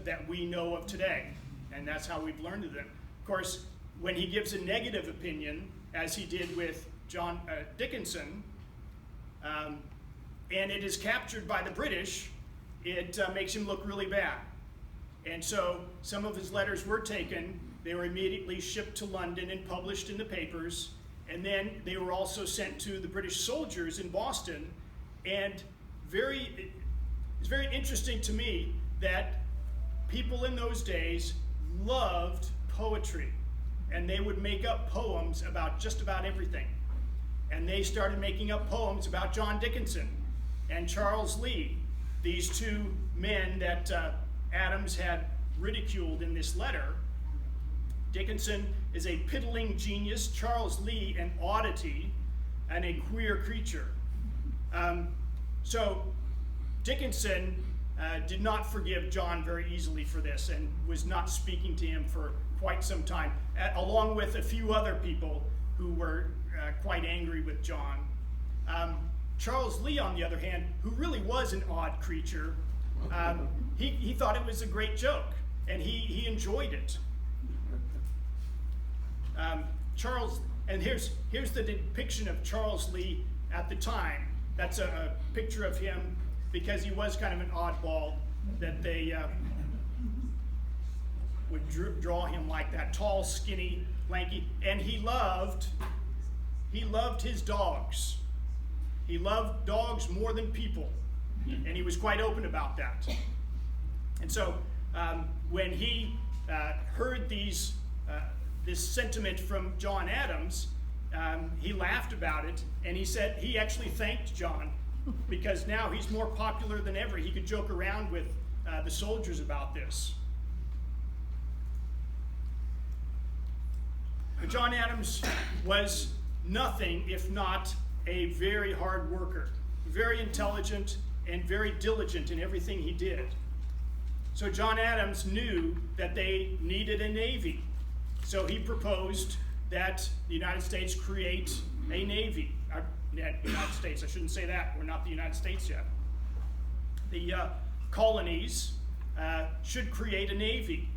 that we know of today, and that's how we've learned of them. Of course, when he gives a negative opinion, as he did with Dickinson, and it is captured by the British, it makes him look really bad. And so some of his letters were taken, they were immediately shipped to London and published in the papers, and then they were also sent to the British soldiers in Boston. And it's very interesting to me that people in those days loved poetry, and they would make up poems about just about everything. And they started making up poems about John Dickinson and Charles Lee, these two men that Adams had ridiculed in this letter. Dickinson is a piddling genius, Charles Lee an oddity and a queer creature. So Dickinson did not forgive John very easily for this and was not speaking to him for quite some time, along with a few other people who were quite angry with John. Charles Lee, on the other hand, who really was an odd creature, he thought it was a great joke, and he enjoyed it. And here's the depiction of Charles Lee at the time. That's a picture of him because he was kind of an oddball, that they would draw him like that, tall, skinny, lanky, and he loved his dogs. He loved dogs more than people, and he was quite open about that. And so when he heard this sentiment from John Adams, he laughed about it, and he said he actually thanked John because now he's more popular than ever. He could joke around with the soldiers about this. But John Adams was nothing if not a very hard worker, very intelligent, and very diligent in everything he did. So John Adams knew that they needed a navy. So he proposed that the United States create a navy. United States, I shouldn't say that, we're not the United States yet. The colonies should create a navy.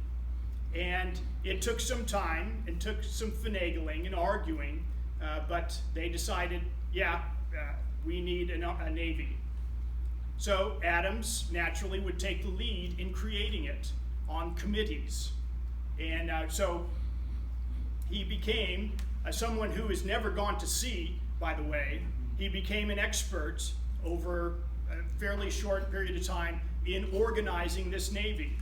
And it took some time, and took some finagling and arguing, but they decided, we need a navy. So Adams naturally would take the lead in creating it on committees. And so he became someone who has never gone to sea, by the way. He became an expert over a fairly short period of time in organizing this navy.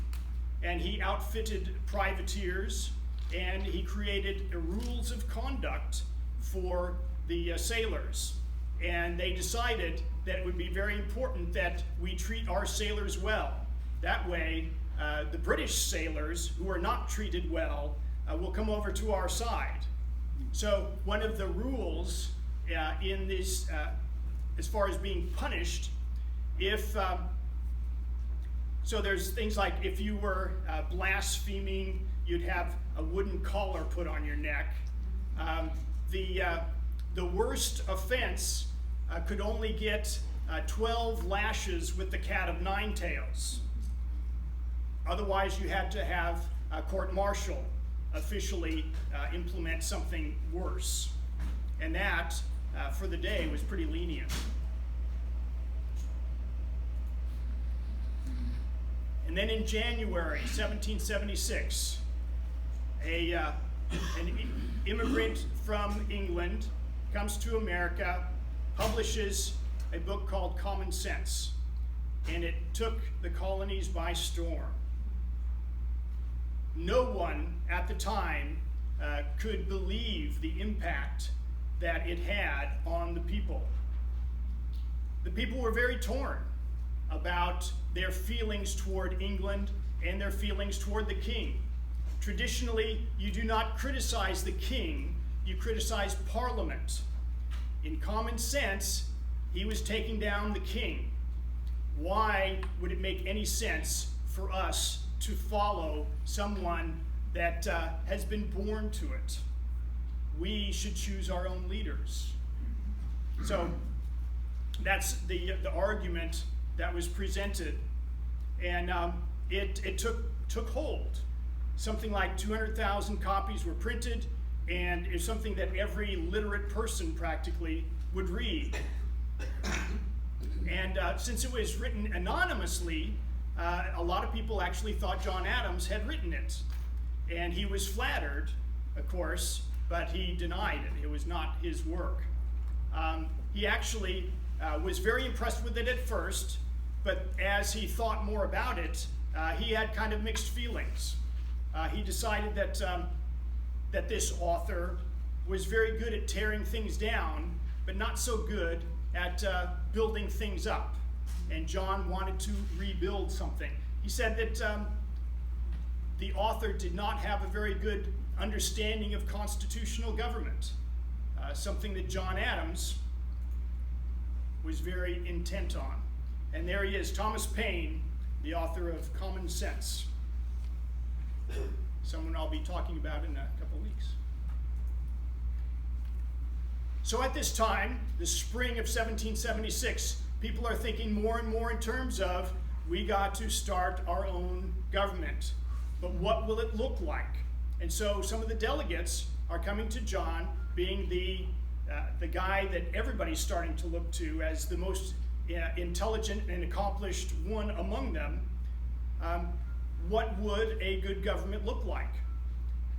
And he outfitted privateers, and he created rules of conduct for the sailors. And they decided that it would be very important that we treat our sailors well. That way, the British sailors who are not treated well will come over to our side. So one of the rules in this, as far as being punished, so there's things like if you were blaspheming, you'd have a wooden collar put on your neck. The worst offense could only get 12 lashes with the cat of nine tails. Otherwise, you had to have a court-martial officially implement something worse. And that, for the day, was pretty lenient. And then in January 1776, an immigrant from England comes to America, publishes a book called Common Sense, and it took the colonies by storm. No one at the time could believe the impact that it had on the people. The people were very torn about their feelings toward England and their feelings toward the king. Traditionally, you do not criticize the king, you criticize Parliament. In common sense, he was taking down the king. Why would it make any sense for us to follow someone that has been born to it? We should choose our own leaders. So that's the argument that was presented, and it took hold. Something like 200,000 copies were printed, and it's something that every literate person practically would read. And since it was written anonymously, a lot of people actually thought John Adams had written it. And he was flattered, of course, but he denied it. It was not his work. He actually was very impressed with it at first, but as he thought more about it, he had kind of mixed feelings. He decided that this author was very good at tearing things down, but not so good at building things up. And John wanted to rebuild something. He said that the author did not have a very good understanding of constitutional government, something that John Adams was very intent on. And there he is, Thomas Paine, the author of Common Sense, someone I'll be talking about in a couple weeks. So at this time, the spring of 1776, people are thinking more and more in terms of, we got to start our own government. But what will it look like? And so some of the delegates are coming to John, being the guy that everybody's starting to look to as the most intelligent and accomplished one among them. What would a good government look like?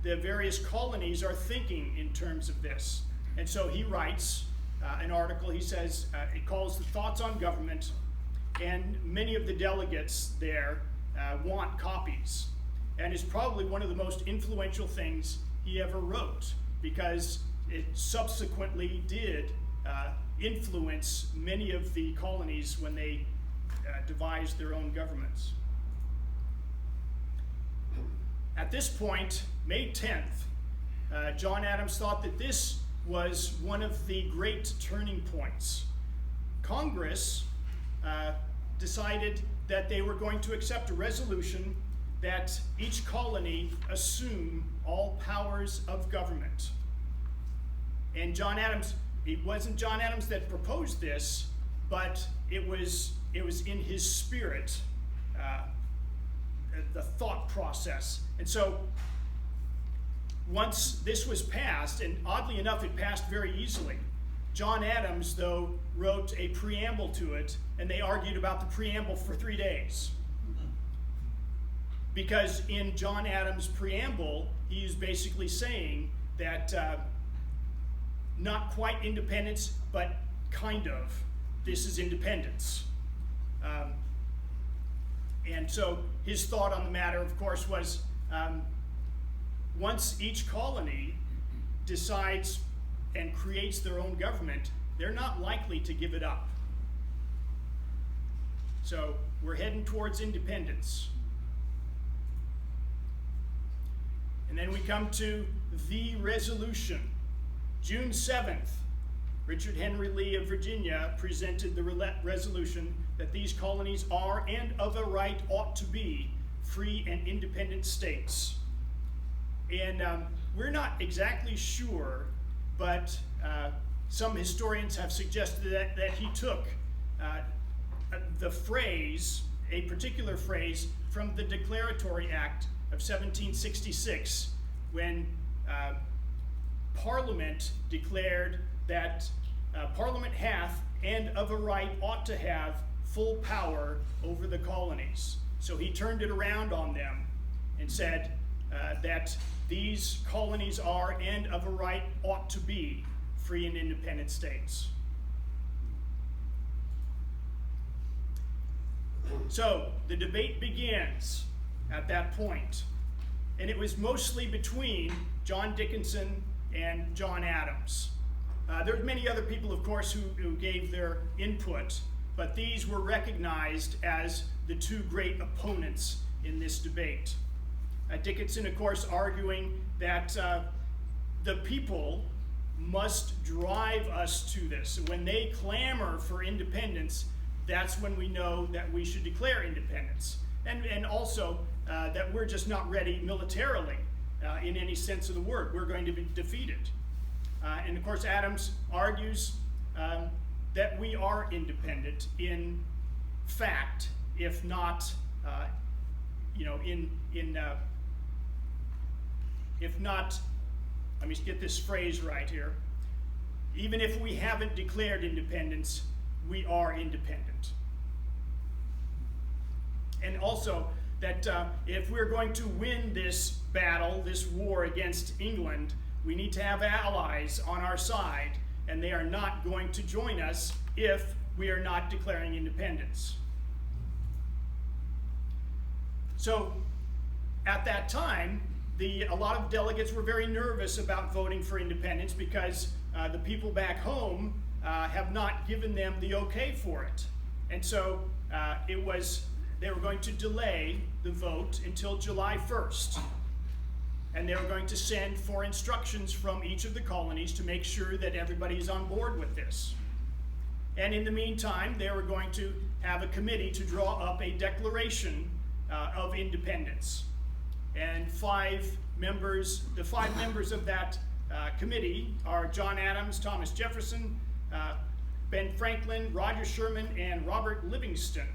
The various colonies are thinking in terms of this. And so he writes an article. He says, it calls the Thoughts on Government, and many of the delegates there want copies. And it's probably one of the most influential things he ever wrote, because it subsequently did influence many of the colonies when they devised their own governments. At this point, May 10th, John Adams thought that this was one of the great turning points. Congress decided that they were going to accept a resolution that each colony assume all powers of government. And John Adams, it wasn't John Adams that proposed this, but it was in his spirit, the thought process. And so once this was passed, and oddly enough, it passed very easily. John Adams, though, wrote a preamble to it, and they argued about the preamble for 3 days. Because in John Adams' preamble, he is basically saying that not quite independence, but kind of. This is independence. And so his thought on the matter, of course, was once each colony decides and creates their own government, they're not likely to give it up. So we're heading towards independence. And then we come to the resolution. June 7th, Richard Henry Lee of Virginia presented the resolution that these colonies are and of a right ought to be free and independent states. And we're not exactly sure, but some historians have suggested that he took the phrase, a particular phrase, from the Declaratory Act of 1766, when Parliament declared that Parliament hath and of a right ought to have full power over the colonies. So he turned it around on them and said that these colonies are and of a right ought to be free and independent states. So the debate begins at that point. and it was mostly between John Dickinson and John Adams. There were many other people, of course, who gave their input, but these were recognized as the two great opponents in this debate. Dickinson, of course, arguing that the people must drive us to this. When they clamor for independence, that's when we know that we should declare independence. And also that we're just not ready militarily in any sense of the word. We're going to be defeated. And of course, Adams argues that we are independent in fact, if not, if not, let me get this phrase right here. Even if we haven't declared independence, we are independent. And also that if we're going to win this battle, this war against England, we need to have allies on our side, and they are not going to join us if we are not declaring independence. So at that time, a lot of delegates were very nervous about voting for independence because the people back home have not given them the okay for it. And so they were going to delay the vote until July 1st. And they were going to send for instructions from each of the colonies to make sure that everybody is on board with this. And in the meantime, they were going to have a committee to draw up a declaration of independence. And the five members of that committee are John Adams, Thomas Jefferson, Ben Franklin, Roger Sherman, and Robert Livingston.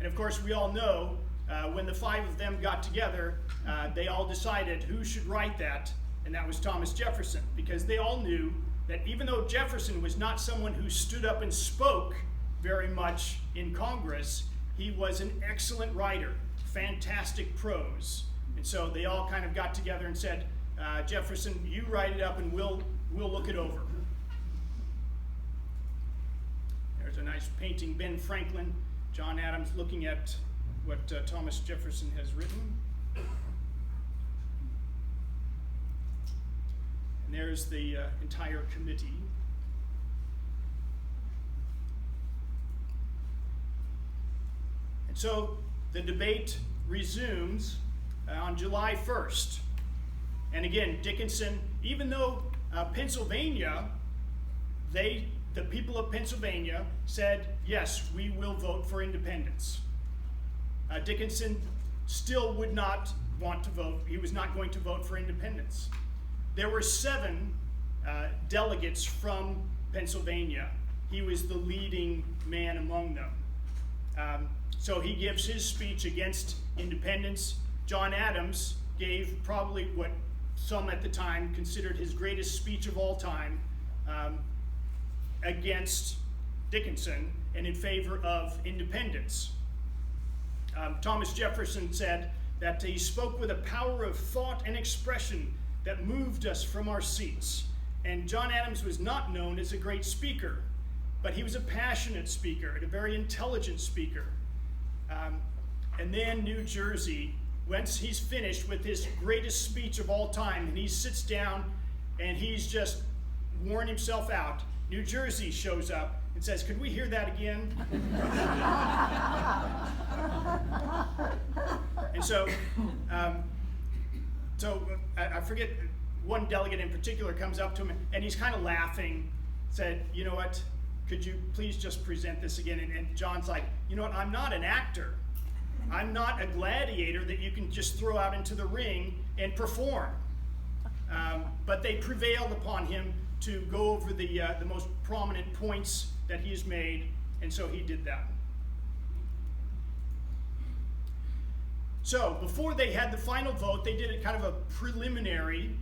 And of course, we all know when the five of them got together, they all decided who should write that, and that was Thomas Jefferson, because they all knew that even though Jefferson was not someone who stood up and spoke very much in Congress, he was an excellent writer, fantastic prose. And so they all kind of got together and said, Jefferson, you write it up and we'll look it over. There's a nice painting, Ben Franklin, John Adams looking at what Thomas Jefferson has written. And there's the entire committee. And so the debate resumes on July 1st. And again, Dickinson, even though Pennsylvania, the people of Pennsylvania said, yes, we will vote for independence. Dickinson still would not want to vote. He was not going to vote for independence. There were 7 delegates from Pennsylvania. He was the leading man among them. So he gives his speech against independence. John Adams gave probably what some at the time considered his greatest speech of all time against Dickinson and in favor of independence. Thomas Jefferson said that he spoke with a power of thought and expression that moved us from our seats. And John Adams was not known as a great speaker, but he was a passionate speaker and a very intelligent speaker. And then New Jersey, once he's finished with his greatest speech of all time, and he sits down and he's just worn himself out, New Jersey shows up and says, could we hear that again? And so I forget, one delegate in particular comes up to him and he's kind of laughing, said, you know what, could you please just present this again? And John's like, you know what, I'm not an actor. I'm not a gladiator that you can just throw out into the ring and perform. But they prevailed upon him to go over the most prominent points that he's made, and so he did that. So before they had the final vote, they did it kind of a preliminary,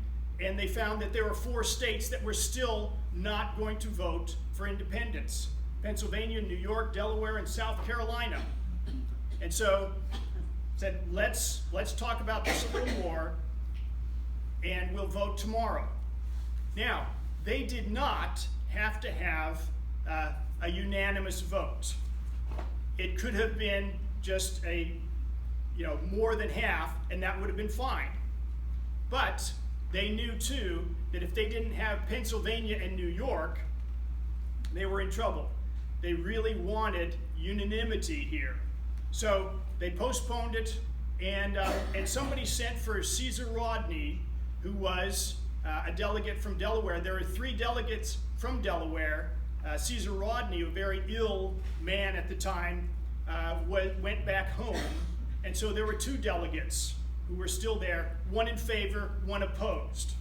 and they found that there were 4 states that were still not going to vote for independence: Pennsylvania, New York, Delaware, and South Carolina. And so said, let's talk about this a little more, and we'll vote tomorrow. Now, they did not have to have a unanimous vote. It could have been just a more than half, and that would have been fine. But they knew too that if they didn't have Pennsylvania and New York, they were in trouble. They really wanted unanimity here. So they postponed it, and somebody sent for Caesar Rodney, who was a delegate from Delaware. There were 3 delegates from Delaware. Caesar Rodney, a very ill man at the time, went back home. And so there were 2 delegates who were still there, one in favor, one opposed.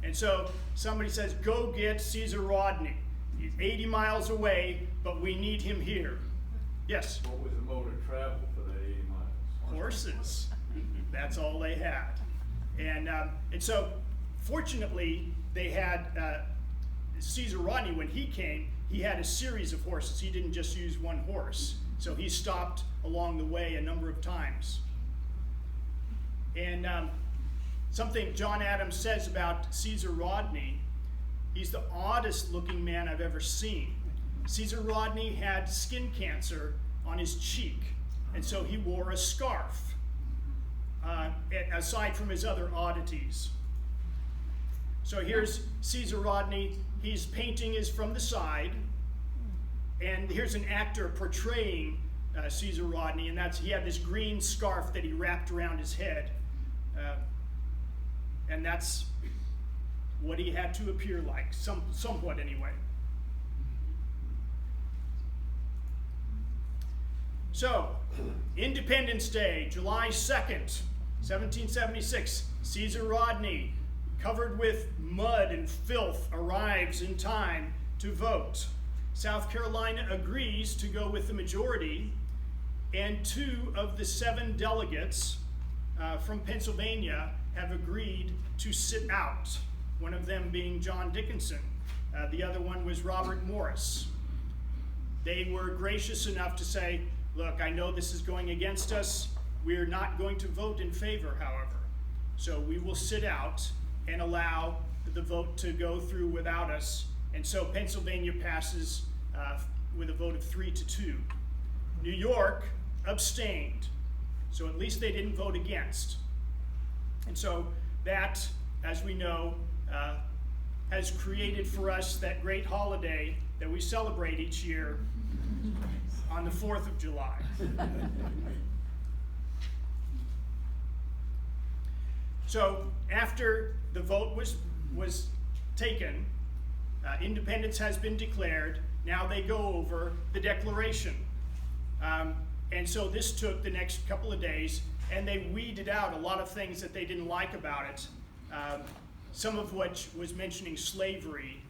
And so somebody says, go get Caesar Rodney. He's 80 miles away, but we need him here. Yes? What was the mode of travel for that 80 miles? Horses. That's all they had. And so, fortunately, they had Caesar Rodney, when he came, he had a series of horses. He didn't just use one horse. So he stopped along the way a number of times. And something John Adams says about Caesar Rodney, he's the oddest looking man I've ever seen. Caesar Rodney had skin cancer on his cheek, and so he wore a scarf, aside from his other oddities. So here's Caesar Rodney. His painting is from the side, and here's an actor portraying Caesar Rodney, and he had this green scarf that he wrapped around his head, and that's what he had to appear like, somewhat anyway. So, Independence Day, July 2nd, 1776, Caesar Rodney, covered with mud and filth, arrives in time to vote. South Carolina agrees to go with the majority, and 2 of the 7 delegates from Pennsylvania have agreed to sit out, one of them being John Dickinson. The other one was Robert Morris. They were gracious enough to say, look, I know this is going against us. We're not going to vote in favor, however. So we will sit out and allow the vote to go through without us. And so Pennsylvania passes with a vote of 3-2. New York abstained. So at least they didn't vote against. And so that, as we know, has created for us that great holiday that we celebrate each year on the 4th of July. So after the vote was taken, independence has been declared. Now they go over the Declaration. And so this took the next couple of days, and they weeded out a lot of things that they didn't like about it, some of which was mentioning slavery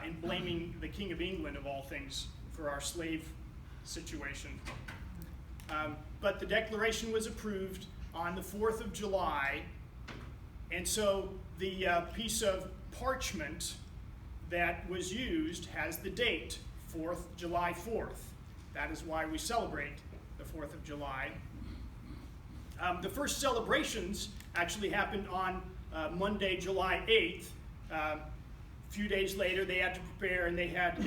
and blaming the King of England, of all things, for our slave situation. But the Declaration was approved on the 4th of July, and so the piece of parchment that was used has the date, July 4th. That is why we celebrate the 4th of July. The first celebrations actually happened on Monday, July 8th. A few days later, they had to prepare, and they had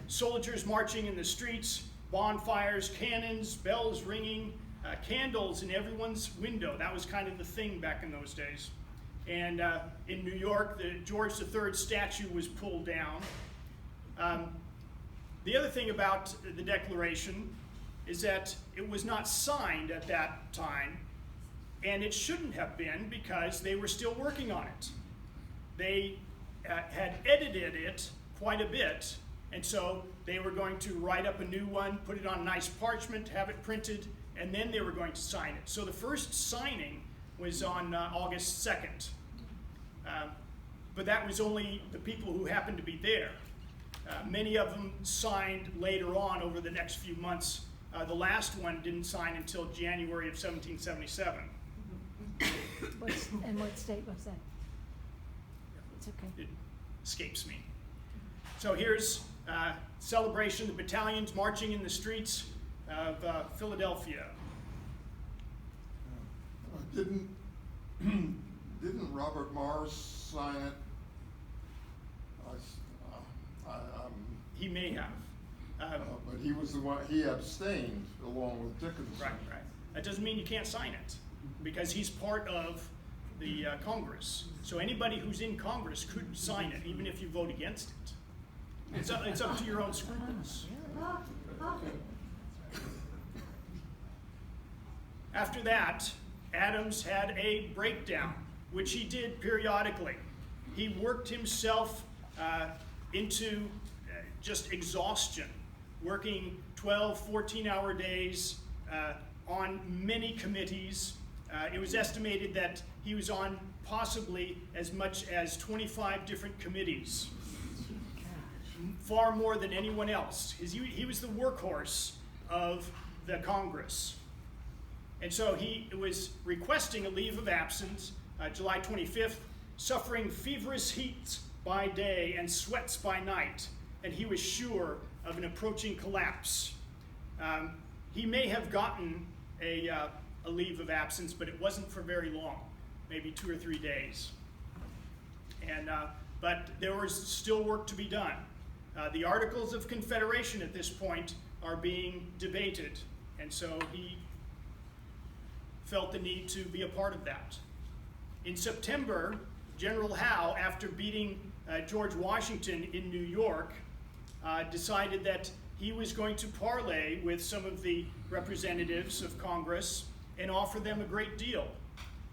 soldiers marching in the streets, bonfires, cannons, bells ringing, candles in everyone's window. That was kind of the thing back in those days. And in New York, the George III statue was pulled down. The other thing about the Declaration is that it was not signed at that time, and it shouldn't have been because they were still working on it. They had edited it quite a bit, and so they were going to write up a new one, put it on nice parchment, have it printed, and then they were going to sign it. So the first signing was on August 2nd. But that was only the people who happened to be there. Many of them signed later on over the next few months. The last one didn't sign until January of 1777. And what state was that? It's okay. It escapes me. So here's celebration, the battalions marching in the streets of Philadelphia. Didn't Robert Morris sign it? He may have. But he was the one, he abstained along with Dickinson. Right, right. that doesn't mean you can't sign it, because he's part of the Congress. So anybody who's in Congress could sign it, even if you vote against it. It's up to your own scruples. After that, Adams had a breakdown, which he did periodically. He worked himself into just exhaustion, working 12, 14-hour days on many committees. It was estimated that he was on possibly as much as 25 different committees, far more than anyone else. He was the workhorse of the Congress. And so he was requesting a leave of absence, July 25th, suffering feverish heat by day and sweats by night, and he was sure of an approaching collapse. He may have gotten a leave of absence, but it wasn't for very long, maybe 2 or 3 days. But there was still work to be done. The Articles of Confederation at this point are being debated, and so he felt the need to be a part of that. In September, General Howe, after beating George Washington in New York, decided that he was going to parley with some of the representatives of Congress and offer them a great deal,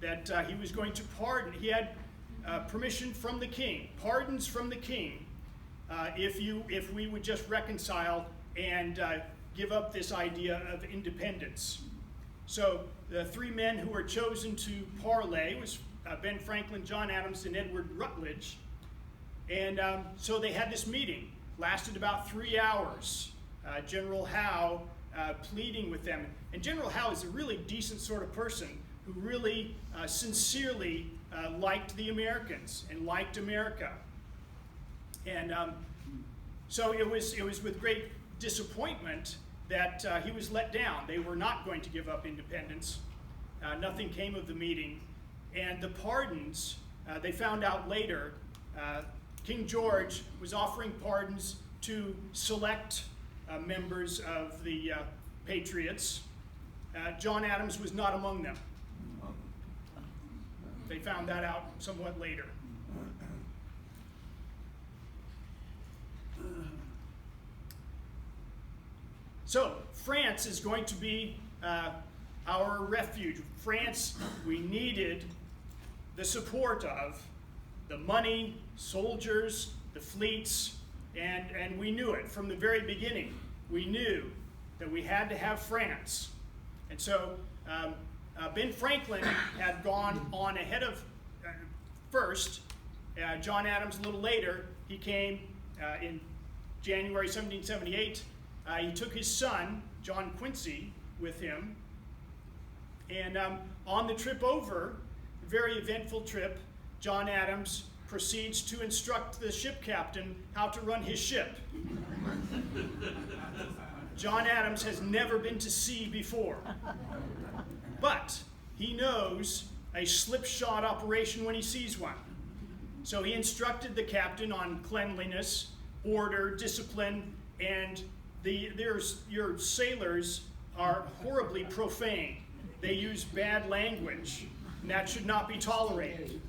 that he was going to pardon. He had permission from the king, pardons from the king, if we would just reconcile and give up this idea of independence. So the 3 men who were chosen to parley was Ben Franklin, John Adams, and Edward Rutledge. And so they had this meeting, lasted about 3 hours. General Howe pleading with them. And General Howe is a really decent sort of person who really sincerely liked the Americans and liked America. And so it was with great disappointment that he was let down. They were not going to give up independence. Nothing came of the meeting. And the pardons, they found out later, King George was offering pardons to select members of the Patriots. John Adams was not among them. They found that out somewhat later. So, France is going to be our refuge. France, we needed the support of the money, soldiers, the fleets, and we knew it from the very beginning. We knew that we had to have France. And so Ben Franklin had gone on ahead of first. John Adams a little later. He came in January 1778. He took his son, John Quincy, with him. And on the trip over, a very eventful trip, John Adams proceeds to instruct the ship captain how to run his ship. John Adams has never been to sea before, but he knows a slipshod operation when he sees one. So he instructed the captain on cleanliness, order, discipline, and your sailors are horribly profane. They use bad language, and that should not be tolerated.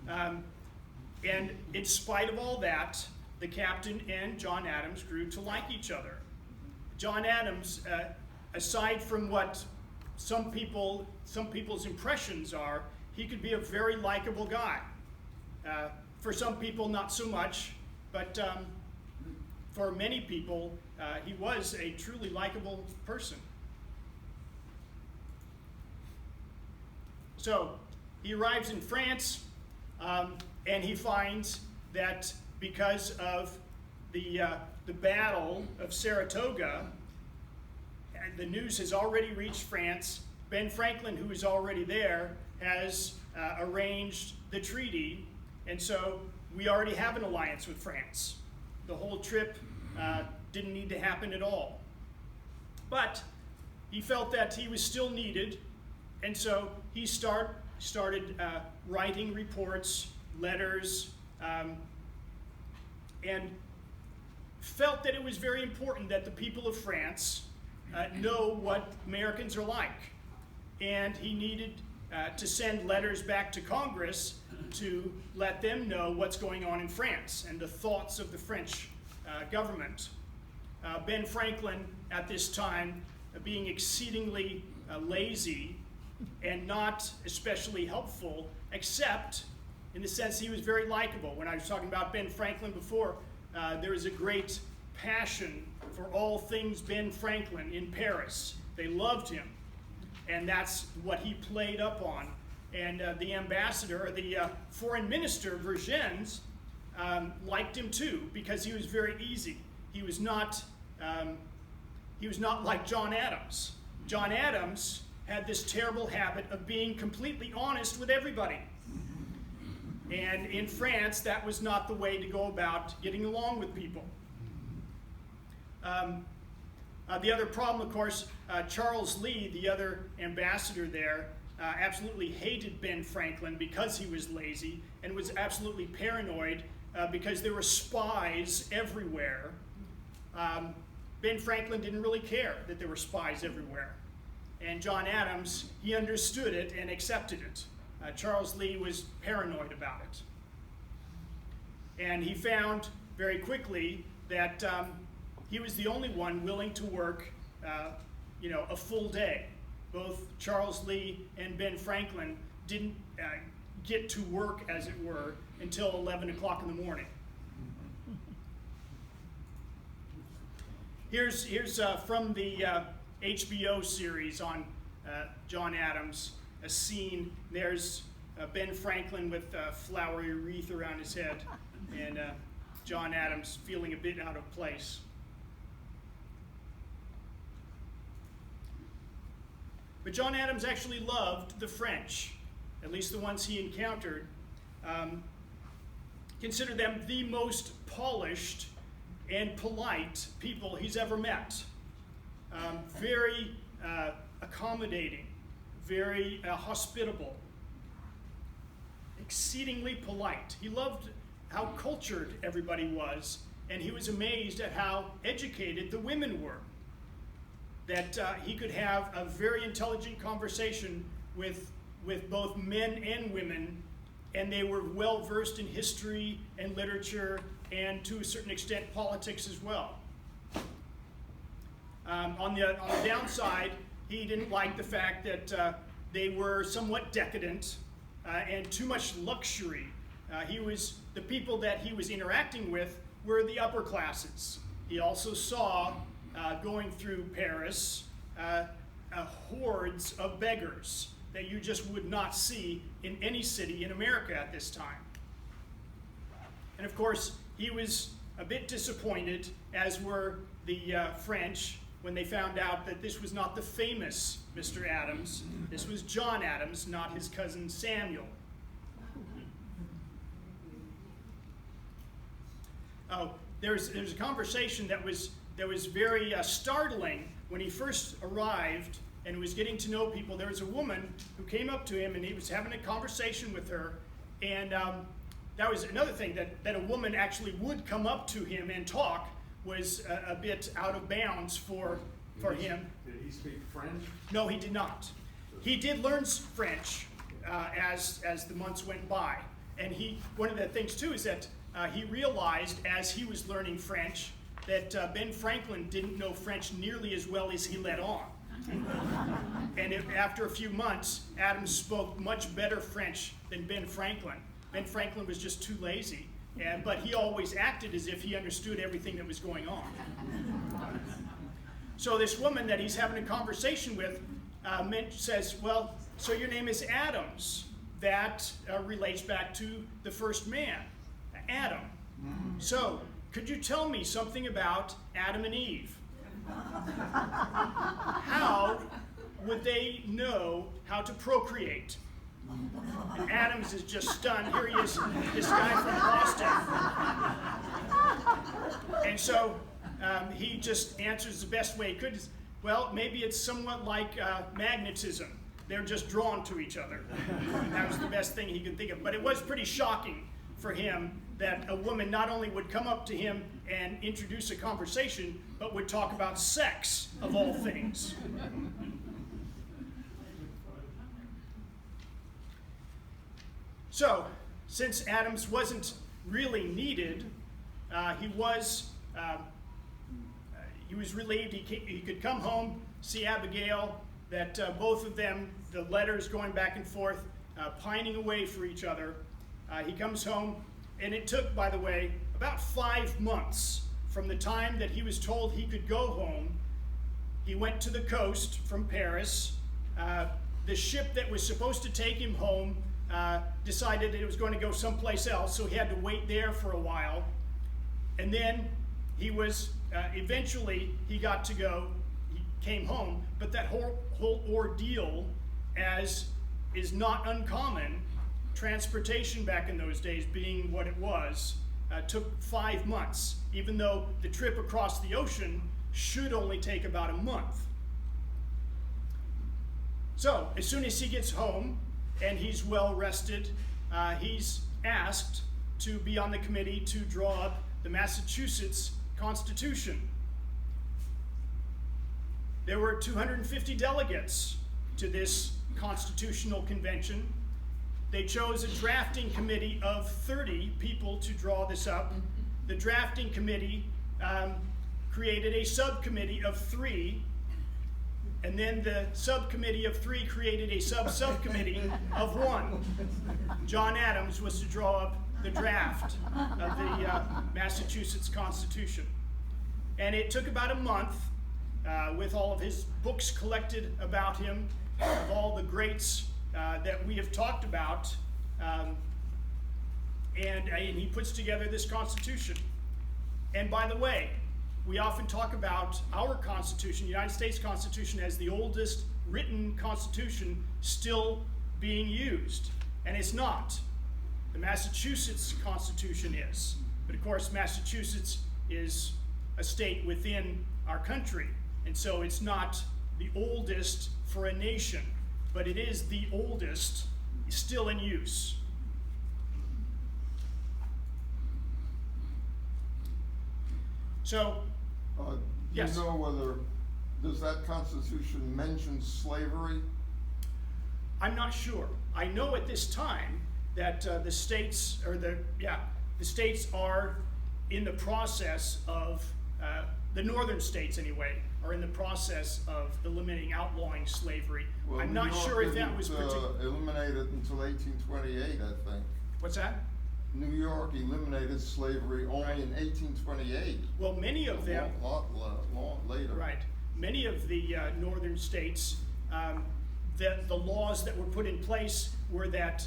And in spite of all that, the captain and John Adams grew to like each other. John Adams, aside from what some people's impressions are, he could be a very likable guy. For some people, not so much, but for many people, he was a truly likable person. So he arrives in France, and he finds that because of the Battle of Saratoga, and the news has already reached France. Ben Franklin, who is already there, has arranged the treaty, and so we already have an alliance with France. The whole trip didn't need to happen at all. But he felt that he was still needed, and so he started writing reports, letters, and felt that it was very important that the people of France know what Americans are like. And he needed to send letters back to Congress to let them know what's going on in France and the thoughts of the French government. Ben Franklin, at this time, being exceedingly lazy and not especially helpful, except in the sense he was very likable. When I was talking about Ben Franklin before, there is a great passion for all things Ben Franklin in Paris. They loved him, and that's what he played up on. And the ambassador, or the foreign minister, Vergennes, liked him too, because he was very easy. He was not like John Adams. John Adams had this terrible habit of being completely honest with everybody. And in France, that was not the way to go about getting along with people. The other problem, of course, Charles Lee, the other ambassador there, absolutely hated Ben Franklin because he was lazy and was absolutely paranoid because there were spies everywhere. Ben Franklin didn't really care that there were spies everywhere. And John Adams, he understood it and accepted it. Charles Lee was paranoid about it. And he found very quickly that he was the only one willing to work a full day. Both Charles Lee and Ben Franklin didn't get to work, as it were, until 11 o'clock in the morning. Here's from the HBO series on John Adams, a scene. There's Ben Franklin with a flowery wreath around his head, and John Adams feeling a bit out of place. But John Adams actually loved the French, at least the ones he encountered. Considered them the most polished and polite people he's ever met. Very accommodating, very hospitable, exceedingly polite. He loved how cultured everybody was, and he was amazed at how educated the women were. That he could have a very intelligent conversation with both men and women, and they were well versed in history and literature and to a certain extent politics as well. On the downside, he didn't like the fact that they were somewhat decadent and too much luxury. The people that he was interacting with were the upper classes. He also saw going through Paris hordes of beggars that you just would not see in any city in America at this time. And of course, he was a bit disappointed, as were the French, when they found out that this was not the famous Mr. Adams. This was John Adams, not his cousin Samuel. Oh, there's a conversation that was very startling when he first arrived and was getting to know people. There was a woman who came up to him, and he was having a conversation with her, and that was another thing, that a woman actually would come up to him and talk was a bit out of bounds for him. Did he speak French? No, he did not. He did learn French as the months went by. And one of the things too is that he realized as he was learning French that Ben Franklin didn't know French nearly as well as he let on. And after a few months, Adams spoke much better French than Ben Franklin. Ben Franklin was just too lazy, but he always acted as if he understood everything that was going on. So this woman that he's having a conversation with says, well, so your name is Adams. That relates back to the first man, Adam. So, could you tell me something about Adam and Eve? How would they know how to procreate? And Adams is just stunned. Here he is, this guy from Boston. And so he just answers the best way he could. Well, maybe it's somewhat like magnetism. They're just drawn to each other. That was the best thing he could think of. But it was pretty shocking for him that a woman not only would come up to him and introduce a conversation, but would talk about sex, of all things. So, since Adams wasn't really needed, he was relieved. He could come home, see Abigail, that both of them, the letters going back and forth, pining away for each other. He comes home, and it took, by the way, about 5 months from the time that he was told he could go home. He went to the coast from Paris. The ship that was supposed to take him home decided that it was going to go someplace else, so he had to wait there for a while. And then he was, eventually he got to go, he came home, but that whole ordeal, as is not uncommon, transportation back in those days being what it was, took 5 months, even though the trip across the ocean should only take about a month. So, as soon as he gets home and he's well rested, he's asked to be on the committee to draw up the Massachusetts Constitution. There were 250 delegates to this constitutional convention. They chose a drafting committee of 30 people to draw this up. The drafting committee created a subcommittee of 3, and then the subcommittee of 3 created a subcommittee of 1. John Adams was to draw up the draft of the Massachusetts Constitution. And it took about a month, with all of his books collected about him, of all the greats that we have talked about, and he puts together this Constitution. And by the way, we often talk about our Constitution, the United States Constitution, as the oldest written Constitution still being used. And it's not. The Massachusetts Constitution is. But of course, Massachusetts is a state within our country. And so it's not the oldest for a nation, but it is the oldest still in use. So, yes. Do you know whether, does that Constitution mention slavery? I'm not sure. I know at this time that the states are in the process of, the northern states anyway, are in the process of eliminating, outlawing slavery. Well, I'm New not York sure if that didn't, was eliminated until 1828, I think. What's that? New York eliminated slavery only Right. in 1828. Well, many of them, A lot later. right, many of the northern states, the laws that were put in place were that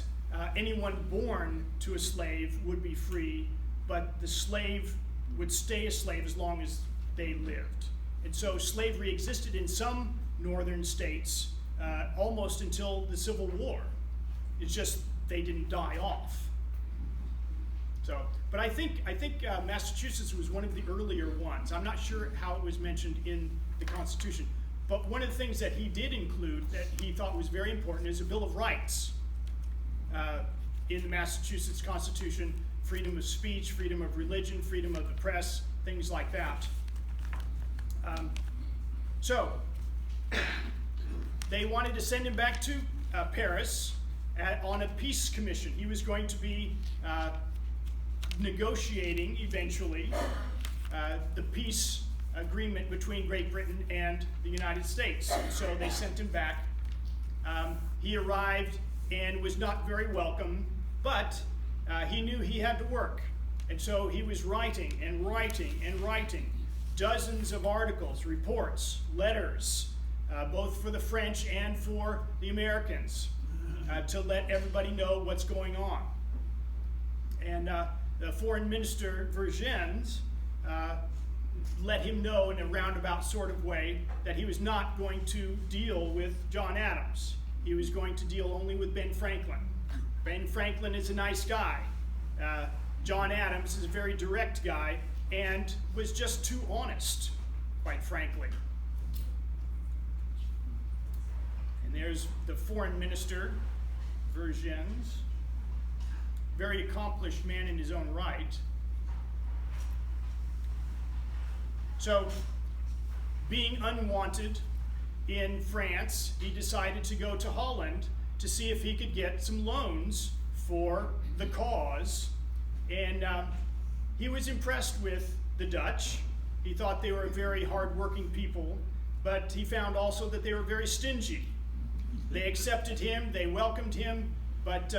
anyone born to a slave would be free, but the slave would stay a slave as long as they lived. And so slavery existed in some northern states almost until the Civil War. It's just they didn't die off. So, but I think Massachusetts was one of the earlier ones. I'm not sure how it was mentioned in the Constitution. But one of the things that he did include that he thought was very important is a Bill of Rights in the Massachusetts Constitution: freedom of speech, freedom of religion, freedom of the press, things like that. So they wanted to send him back to Paris on a peace commission. He was going to be negotiating eventually the peace agreement between Great Britain and the United States. So they sent him back. He arrived and was not very welcome, but he knew he had to work. And so he was writing and writing and writing dozens of articles, reports, letters, both for the French and for the Americans, to let everybody know what's going on. And the foreign minister, Vergennes, let him know in a roundabout sort of way that he was not going to deal with John Adams. He was going to deal only with Ben Franklin. Ben Franklin is a nice guy. John Adams is a very direct guy and was just too honest, quite frankly. And there's the foreign minister, Vergennes. very accomplished man in his own right. So, being unwanted in France, he decided to go to Holland to see if he could get some loans for the cause. And he was impressed with the Dutch. He thought they were very hard-working people, but he found also that they were very stingy. They accepted him, they welcomed him, but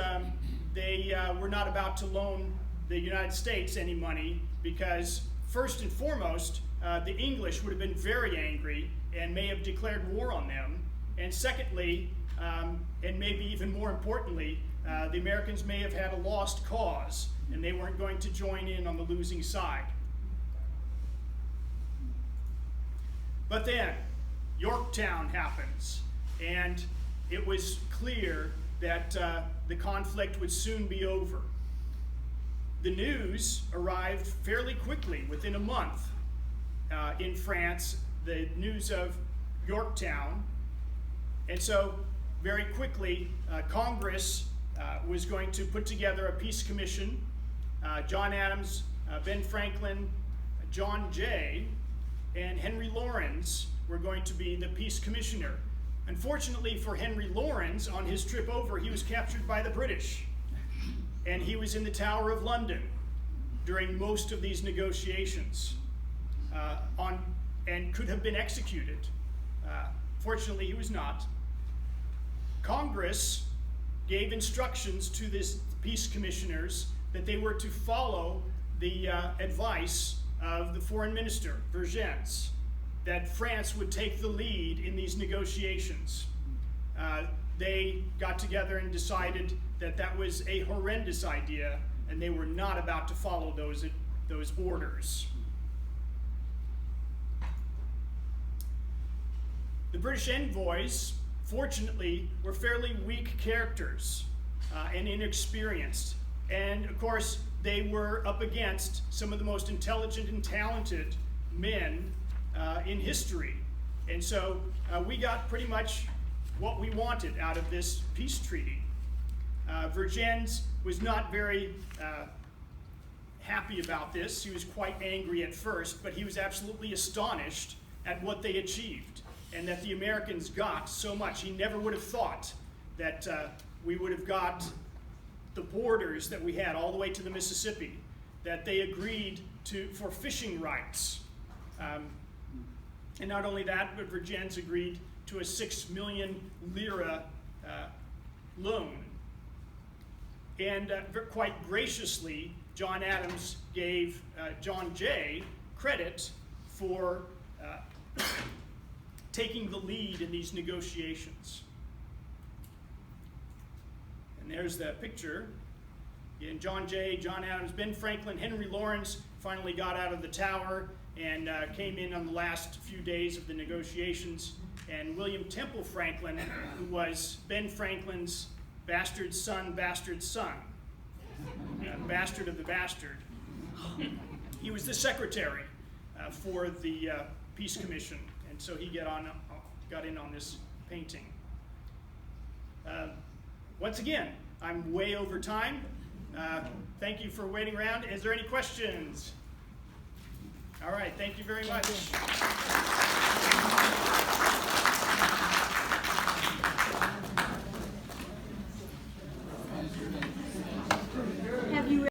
they were not about to loan the United States any money because, first and foremost, the English would have been very angry and may have declared war on them. And secondly, and maybe even more importantly, the Americans may have had a lost cause and they weren't going to join in on the losing side. But then, Yorktown happens, and it was clear that the conflict would soon be over. The news arrived fairly quickly, within a month, in France, the news of Yorktown. And so, very quickly, Congress was going to put together a peace commission. John Adams, Ben Franklin, John Jay, and Henry Laurens were going to be the peace commissioner. Unfortunately for Henry Laurens, on his trip over, he was captured by the British. And he was in the Tower of London during most of these negotiations and could have been executed. Fortunately, he was not. Congress gave instructions to these peace commissioners that they were to follow the advice of the foreign minister, Vergennes, that France would take the lead in these negotiations. They got together and decided that that was a horrendous idea, and they were not about to follow those orders. The British envoys, fortunately, were fairly weak characters and inexperienced. And of course, they were up against some of the most intelligent and talented men in history. And so we got pretty much what we wanted out of this peace treaty. Vergennes was not very happy about this. He was quite angry at first, but he was absolutely astonished at what they achieved and that the Americans got so much. He never would have thought that we would have got the borders that we had all the way to the Mississippi, that they agreed for fishing rights. And not only that, but Vergennes agreed to a 6 million lira loan. And quite graciously, John Adams gave John Jay credit for taking the lead in these negotiations. And there's that picture. And John Jay, John Adams, Ben Franklin, Henry Laurens finally got out of the tower and came in on the last few days of the negotiations. And William Temple Franklin, who was Ben Franklin's bastard son, bastard of the bastard. He was the secretary for the Peace Commission, and so he got in on this painting. Once again, I'm way over time. Thank you for waiting around. Is there any questions? All right, thank you very much.